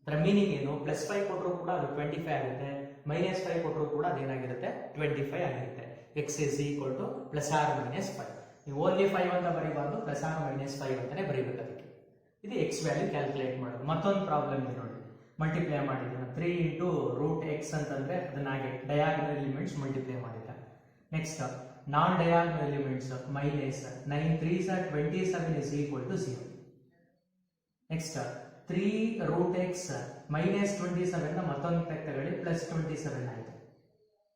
ಅದರ ಮೀನಿಂಗ್ ಏನು, +5 ಕೊಟ್ಟರು ಕೂಡ ಅದು 25 ಆಗುತ್ತೆ, -5 ಕೊಟ್ಟರು ಕೂಡ ಅದೇನಾಗಿರುತ್ತೆ 25 ಆಗಿರುತ್ತೆ. x is equal to +r-5. ನೀವು ಓನ್ಲಿ 5 ಅಂತ ಬರೀಬಾರ್ದು, +r-5 ಅಂತಾನೆ ಬರೀಬೇಕು. ಅದಕ್ಕೆ ಇದು x ವ್ಯಾಲ್ಯೂ ಕ್ಯಾಲ್ಕುಲೇಟ್ ಮಾಡೋದು. ಮತ್ತೊಂದು ಪ್ರಾಬ್ಲಮ್ ಇದೆ ನೋಡಿ, ಮಲ್ಟಿಪ್ಲೈ ಮಾಡಿದ್ದೀನಿ 3 ಇಂಟು √x ಅಂತಂದ್ರೆ ಅದನ್ನ ಹಾಗೆ ಡಯಾಗನಲ್ ಎಲಿಮೆಂಟ್ಸ್ ಮಲ್ಟಿಪ್ಲೈ ಮಾಡಿದ್ದಾರೆ. Next non diagonal elements minus 9 3s are 27 is equal to 0. Next 3√x minus 27 ನ ಮತ್ತೊಂದು ತಗೊಳ್ಳಿ, +27 ಆಯಿತು.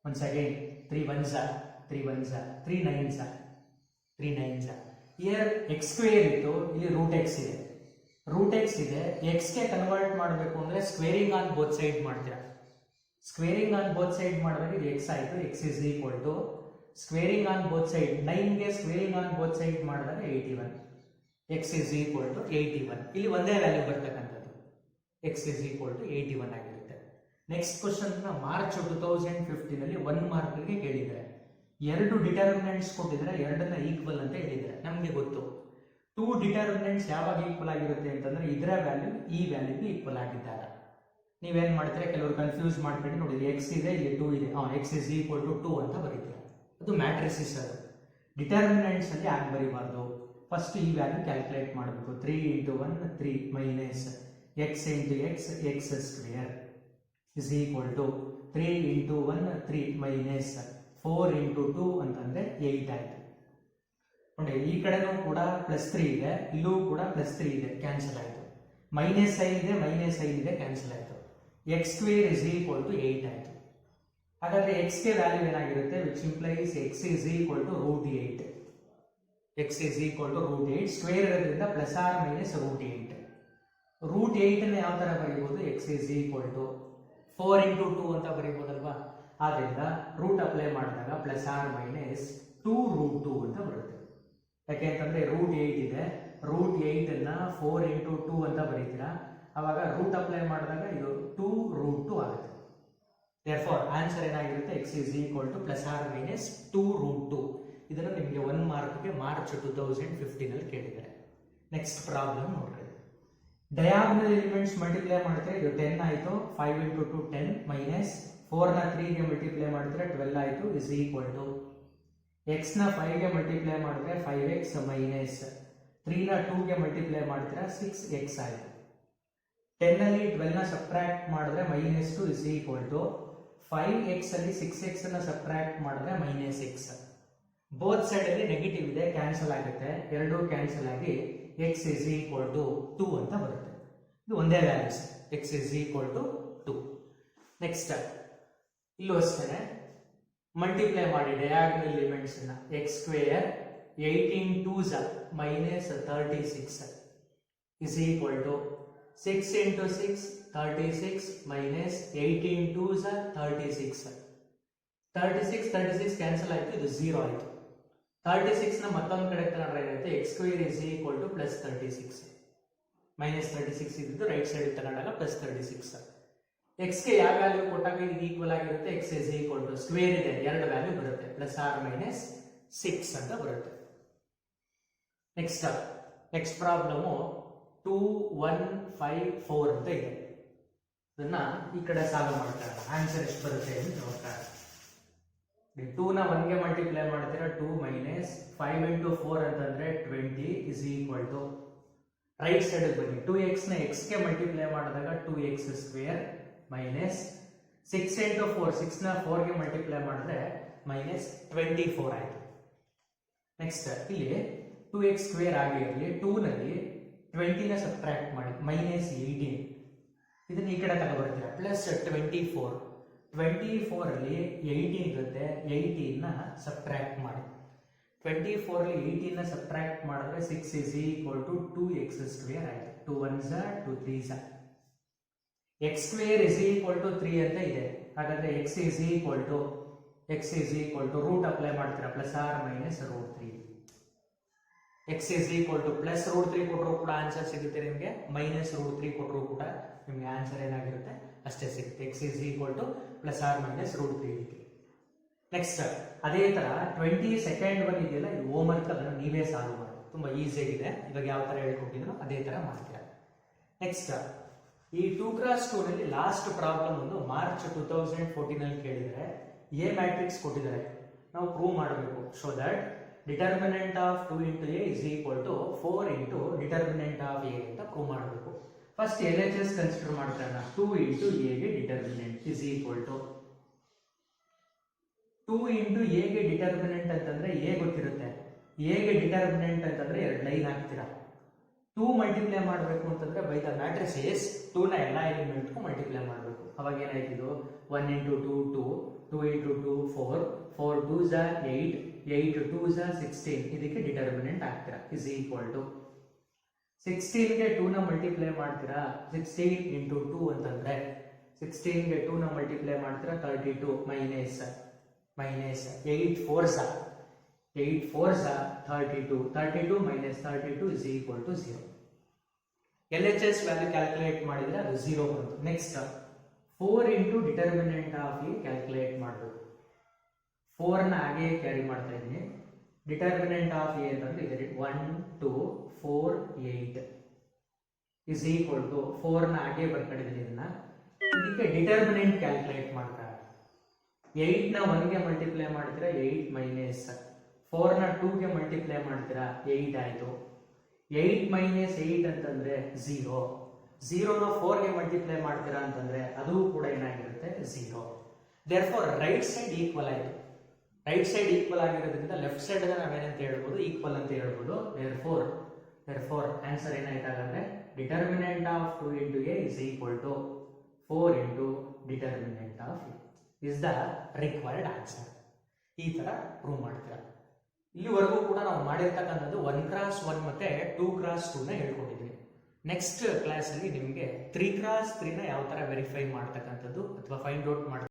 Once again 3 1s 3 9s. Here x square ಇತ್ತು, ಇಲ್ಲಿ √x ಇದೆ. √x ಇದೆ, x ಗೆ ಕನ್ವರ್ಟ್ ಮಾಡಬೇಕು ಅಂದ್ರೆ ಸ್ಕ್ವೇರಿಂಗ್ ಆನ್ ಬೋತ್ ಸೈಡ್ ಮಾಡ್ತೀರಾ. ಸ್ಕ್ವೇರಿಂಗ್ ಆನ್ ಬೋತ್ ಸೈಡ್ ಮಾಡಿದಾಗ ಇದು ಎಕ್ಸ್ ಆಯಿತು, X is equal to squaring on both side 9ಗೆ ಸ್ಕ್ವೇರಿಂಗ್ ಆನ್ ಬೋತ್ ಸೈಡ್ ಮಾಡಿದಾಗ 81, ಎಕ್ಸ್ ಇಸ್ ಈಕ್ವಲ್ ಟು 81. ಇಲ್ಲಿ ಒಂದೇ ವ್ಯಾಲ್ಯೂ ಬರ್ತಕ್ಕಂಥದ್ದು, ಎಕ್ಸ್ ಇಸ್ ಈಕ್ವಲ್ ಟು 81 ಆಗಿರುತ್ತೆ. ನೆಕ್ಸ್ಟ್ ಕ್ವಶನ್ ಮಾರ್ಚ್ 2015 ಅಲ್ಲಿ 1 ಮಾರ್ಕ್ಗೆ ಕೇಳಿದ್ದಾರೆ. 2 ಡಿಟರ್ಮಿನೆಂಟ್ಸ್ ಕೊಟ್ಟಿದ್ದಾರೆ, ಎರಡನ್ನ ಈಕ್ವಲ್ ಅಂತ ಹೇಳಿದ್ದಾರೆ. ನಮಗೆ ಗೊತ್ತು 2 ಡಿಟರ್ಮಿನೆಂಟ್ಸ್ ಯಾವಾಗ ಈಕ್ವಲ್ ಆಗಿರುತ್ತೆ ಅಂತಂದ್ರೆ ಇದರ ವ್ಯಾಲ್ಯೂ ಈ ವ್ಯಾಲ್ಯೂಗೆ ಈಕ್ವಲ್ ಆಗಿದ್ದಾಗ. ನೀವೇನ್ ಮಾಡ್ತೀರಾ, ಕೆಲವರು ಕನ್ಫ್ಯೂಸ್ ಮಾಡ್ಕೊಂಡು ನೋಡಿ, ಎಕ್ಸ್ ಇದೆ, ಇಲ್ಲಿ 2 ಇದೆ, ಎಕ್ಸ್ ಇಸ್ ಈಕ್ವಲ್ ಟು 2 ಅಂತ ಬರೀತೀರಾ. ಅದು ಮ್ಯಾಟ್ರಿಸಿಸ್. ಅದು ಡಿಟರ್ಮಿನೆಂಟ್ಸ್ ಅಲ್ಲಿ ಆಗಿ ಬರೀಬಾರ್ದು. ಫಸ್ಟ್ ಈ ವ್ಯಾಲ್ಯೂ ಕ್ಯಾಲ್ಕುಲೇಟ್ ಮಾಡಬೇಕು. 3 × 1 3 minus x into x x square is equal to 3 × 1 3 minus 4 × 2 ಅಂತಂದ್ರೆ 8 ಆಯ್ತು. ನೋಡಿ ಈ ಕಡೆನೂ ಕೂಡ +3 ಇದೆ, ಇಲ್ಲೂ ಕೂಡ +3 ಇದೆ, ಕ್ಯಾನ್ಸಲ್ ಆಯಿತು. -i ಇದೆ, -i ಇದೆ, ಕ್ಯಾನ್ಸಲ್ ಆಯಿತು. X square is equal to 8 ಆಯಿತು. ಹಾಗಾದ್ರೆ ಎಕ್ಸ್ ಗೆ ವ್ಯಾಲ್ಯೂ ಏನಾಗಿರುತ್ತೆ, which implies x is equal to √8. X is equal to √8. Square ಇರೋದ್ರಿಂದ ±√8. √8 ಅನ್ನು ಯಾವ ತರ ಬರೀಬಹುದು, ಎಕ್ಸ್ ಇಸ್ ಈಕ್ವಲ್ ಟು 4 × 2 ಅಂತ ಬರೀಬಹುದಲ್ವಾ. ಆದ್ರಿಂದ ರೂಟ್ ಅಪ್ಲೈ ಮಾಡಿದಾಗ ±2√2 ಅಂತ ಬರುತ್ತೆ. ಯಾಕೆಂತಂದ್ರೆ √8 ಇದೆ, √8 ಅನ್ನ 4 × 2 ಅಂತ ಬರೀತೀರಾ. ಅವಾಗ ರೂಟ್ ಅಪ್ಲೈ ಮಾಡಿದಾಗ ಇದು 2√2 ಆಗುತ್ತೆ. therefore ಆನ್ಸರ್ ಏನಾಗಿರುತ್ತೆ, x is equal to ±2√2. ಇದನ್ನು ನಿಮಗೆ 1 ಮಾರ್ಕ್ಗೆ ಮಾರ್ಚ್ 2015 ಅಲ್ಲಿ ಕೇಳಿದ್ದಾರೆ. ನೆಕ್ಸ್ಟ್ ಪ್ರಾಬ್ಲಮ್ ನೋಡ್ರಿ. ಡಯಾಗ್ನಲ್ ಎಲಿಮೆಂಟ್ಸ್ ಮಲ್ಟಿಪ್ಲೈ ಮಾಡ್ತಾರೆ, ಇದು 10 ಆಯಿತು, 5 × 2 10 ಮೈನಸ್ 4 ನ 3 ಗೆ ಮಲ್ಟಿಪ್ಲೈ ಮಾಡಿದ್ರೆ 12 ಆಯಿತು, ಇಸ್ ಈಕ್ವಲ್ ಟು x ನ 5 ಗೆ ಮಲ್ಟಿಪ್ಲೈ ಮಾಡಿದ್ರೆ 5x ಮೈನಸ್ 3 ನ 2 ಗೆ ಮಲ್ಟಿಪ್ಲೈ ಮಾಡಿದ್ರೆ 6x ಆಯಿತು. 10 ಅಲ್ಲಿ 12 ನ ಸಬ್ಟ್ರಾಕ್ಟ್ ಮಾಡಿದ್ರೆ -2 ಇಸ್ ಈಕ್ವಲ್ ಟು 5x ಅಲ್ಲಿ 6x ಅನ್ನ ಸಬ್ಟ್ರಾಕ್ಟ್ ಮಾಡಿದ್ರೆ -x. ಬೋತ್ ಸೈಡ್ ಅಲ್ಲಿ ನೆಗೆಟಿವ್ ಇದೆ, ಕ್ಯಾನ್ಸಲ್ ಆಗುತ್ತೆ, ಎರಡೂ ಕ್ಯಾನ್ಸಲ್ ಆಗಿ x ಇಸ್ ಈಕ್ವಲ್ ಟು 2 ಅಂತ ಬರುತ್ತೆ. ಇದು ಒಂದೇ values, x is equal to 2. Next ಇಲ್ಲೂ ಅಷ್ಟೇ ಮಲ್ಟಿಪ್ಲೈ ಮಾಡಿ ಡಯಾಗ್ನಲ್ ಎಲಿಮೆಂಟ್ಸ್ ಅನ್ನ. x square 18 2s -36 is equal to 6 × 6 36 minus 18 2s 36. 36 cancel ಆಯಿತು, ಇದು 0 ಆಯಿತು. 36 ನ ಮತ್ತೊಂದು ಕಡೆ ತಗೊಂಡ್ರೆ ಏನಾಗುತ್ತೆ, x square is equal to +36 -36 ಇದ್ದು ರೈಟ್ ಸೈಡ್ ತಗೊಂಡಾಗ +36. x ಗೆ ಯಾವ ವ್ಯಾಲ್ಯೂ ಕೊಟ್ಟಾಗ ಇದು ಈಕ್ವಲ್ ಆಗಿರುತ್ತೆ, x is equal to square ಇದೆ, ಎರಡು ವ್ಯಾಲ್ಯೂ ಬರುತ್ತೆ, ±6 ಅಂತ ಬರುತ್ತೆ. ನೆಕ್ಸ್ಟ್ ಪ್ರಾಬ್ಲಮ್ 2 1 5 4 ಅಂತ ಇದೆ. ಇದನ್ನ ಈ ಕಡೆ ಸಾಲ್ವ್ ಮಾಡ್ತಾರೆ. ಆನ್ಸರ್ ಎಷ್ಟು ಬರುತ್ತೆ ಅಂತ ನೋಡ್ತಾರೆ. 2 ನ 1 ಗೆ ಮಲ್ಟಿಪ್ಲೈ ಮಾಡ್ತೀರಾ, 2 ಮೈನಸ್ 5 × 4 ಅಂತಂದ್ರೆ 20 is equal to right side ಬನ್ನಿ. 2x ನ x ಗೆ ಮಲ್ಟಿಪ್ಲೈ ಮಾಡಿದಾಗ 2x ಸ್ಕ್ವೇರ್ ಮೈನಸ್ 6 × 4 6 ನ 4 ಗೆ ಮಲ್ಟಿಪ್ಲೈ ಮಾಡಿದ್ರೆ -24 ಆಯಿತು. ನೆಕ್ಸ್ಟ್ ಇಲ್ಲಿ 2x ಸ್ಕ್ವೇರ್ ಆಗಿರಲಿ, 2 ನಲ್ಲಿ 20 ನ ಸಬ್ಟ್ರಾಕ್ಟ್ ಮಾಡಿ -18, ಇದನ್ನ ಈ ಕಡೆ ತಗೊಬರ್ತೀರಾ, +24. 24 ಅಲ್ಲಿ 18 ಇರುತ್ತೆ, 18 ನ ಸಬ್ಟ್ರಾಕ್ಟ್ ಮಾಡಿ. 24 ಅಲ್ಲಿ 18 ನ ಸಬ್ಟ್ರಾಕ್ಟ್ ಮಾಡಿದ್ರೆ 6 is equal to 2x square ಆಯಿತು. 2 1s 2 3s. x square is equal to 3 ಅಂತ ಇದೆ. ಹಾಗಾದ್ರೆ x is equal to root apply ಮಾಡ್ತೀರಾ, ±√3. x ಇಸ್ ಈಕ್ವಲ್ ಟು +√3 ಕೊಟ್ಟರು ಕೂಡ ಆನ್ಸರ್ ಸಿಗುತ್ತೆ ನಿಮಗೆ, -√3 ಕೊಟ್ಟರು ಕೂಡ ನಿಮಗೆ ಆನ್ಸರ್ ಏನಾಗಿರುತ್ತೆ ಅಷ್ಟೇ ಸಿಗುತ್ತೆ. x is equal to ±√3. Next ಅದೇ ತರ 22nd ಒನ್ ಇದೆಯಲ್ಲ, ಇದು ಹೋಮ್ ವರ್ಕ್, ಅದನ್ನು ನೀವೇ ಸಾಲ್ವ್ ಮಾಡಿ, ತುಂಬಾ ಈಸಿ ಆಗಿದೆ. ಇವಾಗ ಯಾವ ತರ ಹೇಳ್ಕೊಟ್ಟಿದ್ರು ಅದೇ ತರ ಮಾಡ್ತೀರಾ. ನೆಕ್ಸ್ಟ್ ಈ 2x2 ನಲ್ಲಿ ಲಾಸ್ಟ್ ಪ್ರಾಬ್ಲಮ್ ಒಂದು ಮಾರ್ಚ್ 2014 ಅಲ್ಲಿ ಕೇಳಿದರೆ, ಎ ಮ್ಯಾಟ್ರಿಕ್ಸ್ ಕೊಟ್ಟಿದ್ದಾರೆ, ನಾವು ಪ್ರೂವ್ ಮಾಡಬೇಕು. Show that determinant of 2 × a is equal to 4 × determinant of a ಅಂತ ಪ್ರೂವ್ ಮಾಡಬೇಕು. ಫಸ್ಟ್ LHS ಕನ್ಸಿಡರ್ ಮಾಡ್ತಾರೆ. 2 × a ಗೆ determinant is equal to 2 × a ಗೆ ಡಿಟರ್ಮಿನೆಂಟ್ ಅಂತಂದ್ರೆ a ಗೊತ್ತಿರುತ್ತೆ, a ಗೆ ಡಿಟರ್ಮಿನೆಂಟ್ ಅಂತಂದ್ರೆ ಎರಡು ಲೈನ್ ಹಾಕ್ತೀರಾ. 2 ಮಲ್ಟಿಪ್ಲೈ ಮಾಡಬೇಕು ಅಂತಂದ್ರೆ ಬೈ ದ ಮ್ಯಾಟ್ರಿಸಸ್ 2 ನ ಎಲ್ಲ ಎಲಿಮೆಂಟ್ಗೂ ಮಲ್ಟಿಪ್ಲೈ ಮಾಡಬೇಕು. ಅವಾಗ ಏನಾಯ್ತು, 1 × 2 2, 2 × 2 4, 4 2s 8, 8 2s 16. ಇದಕ್ಕೆ ಡಿಟರ್ಮಿನೆಂಟ್ ಹಾಕ್ತೀರಾ, ಇಸ್ ಈಕ್ವಲ್ ಟು 16 ಗೆ 2 ನ ಮಲ್ಟಿಪ್ಲೈ ಮಾಡ್ತೀರಾ, 16 × 2 ಅಂತಂದ್ರೆ 16ಗೆ 2 ನ ಮಲ್ಟಿಪ್ಲೈ ಮಾಡ್ತೀರಾ 32 minus 8 4s 32 minus 32 is equal to 0. LHS value calculate ಮಾಡಿದ್ರೆ ಅದು 0 ಬಂತು. Next 4 into determinant of A calculate ಮಾಡಬೇಕು. 4 ನ ಹಾಗೆ ಕ್ಯಾರಿ ಮಾಡ್ತಾ ಇದ್ದೀನಿ. ಡಿಟರ್ಮಿನೆಂಟ್ ಆಫ್ ಎ ಅಂತಂದ್ರೆ ಇದೆ 1 2 4 8 is equal to 4 ನ ಹಾಗೆ ಬರ್ಕೊಂಡಿದ್ದೀನಿ. ಇದನ್ನ ಇದಕ್ಕೆ ಡಿಟರ್ಮಿನೆಂಟ್ ಕ್ಯಾಲ್ಕುಲೇಟ್ ಮಾಡ್ತಾರೆ. 8 ನ 1 ಗೆ ಮಲ್ಟಿಪ್ಲೈ ಮಾಡ್ತೀರಾ 8 ಮೈನಸ್ 4 ನ 2 ಗೆ ಮಲ್ಟಿಪ್ಲೈ ಮಾಡ್ತೀರಾ 8 ಆಯ್ತು. 8 ಮೈನಸ್ 8 ಅಂತಂದ್ರೆ 0. 0 ನ 4 ಗೆ ಮಲ್ಟಿಪ್ಲೈ ಮಾಡ್ತೀರಾ ಅಂತಂದ್ರೆ ಅದು ಕೂಡ ಏನಾಗಿರುತ್ತೆ 0. ದೇರ್ಫೋರ್ ರೈಟ್ ಸೈಡ್ ಈಕ್ವಲ್ ಆಯ್ತು. ರೈಟ್ ಸೈಡ್ ಈಕ್ವಲ್ ಆಗಿರೋದ್ರಿಂದ ಲೆಫ್ಟ್ ಸೈಡ್ ನಾವೇನಂತ ಹೇಳ್ಬೋದು ಈಕ್ವಲ್ ಅಂತ ಹೇಳ್ಬೋದು. ದೇರ್ಫೋರ್ ಆನ್ಸರ್ ಏನಾಯ್ತು ಹಾಗಾದ್ರೆ determinant of 2 into a is equal to 4 into determinant of a is the required answer. ಈ ತರ ಪ್ರೂವ್ ಮಾಡ್ತೀರಾ. ಇಲ್ಲಿವರೆಗೂ ಕೂಡ ನಾವು ಮಾಡಿರ್ತಕ್ಕಂಥದ್ದು 1x1 ಮತ್ತೆ 2x2 ನ ಹೇಳ್ಕೊಟ್ಟಿದ್ವಿ. ನೆಕ್ಸ್ಟ್ ಕ್ಲಾಸ್ ಅಲ್ಲಿ ನಿಮಗೆ 3x3 ನ ಯಾವ ತರ ವೆರಿಫೈ ಮಾಡ್ತಕ್ಕಂಥದ್ದು ಅಥವಾ ಫೈಂಡ್ ಔಟ್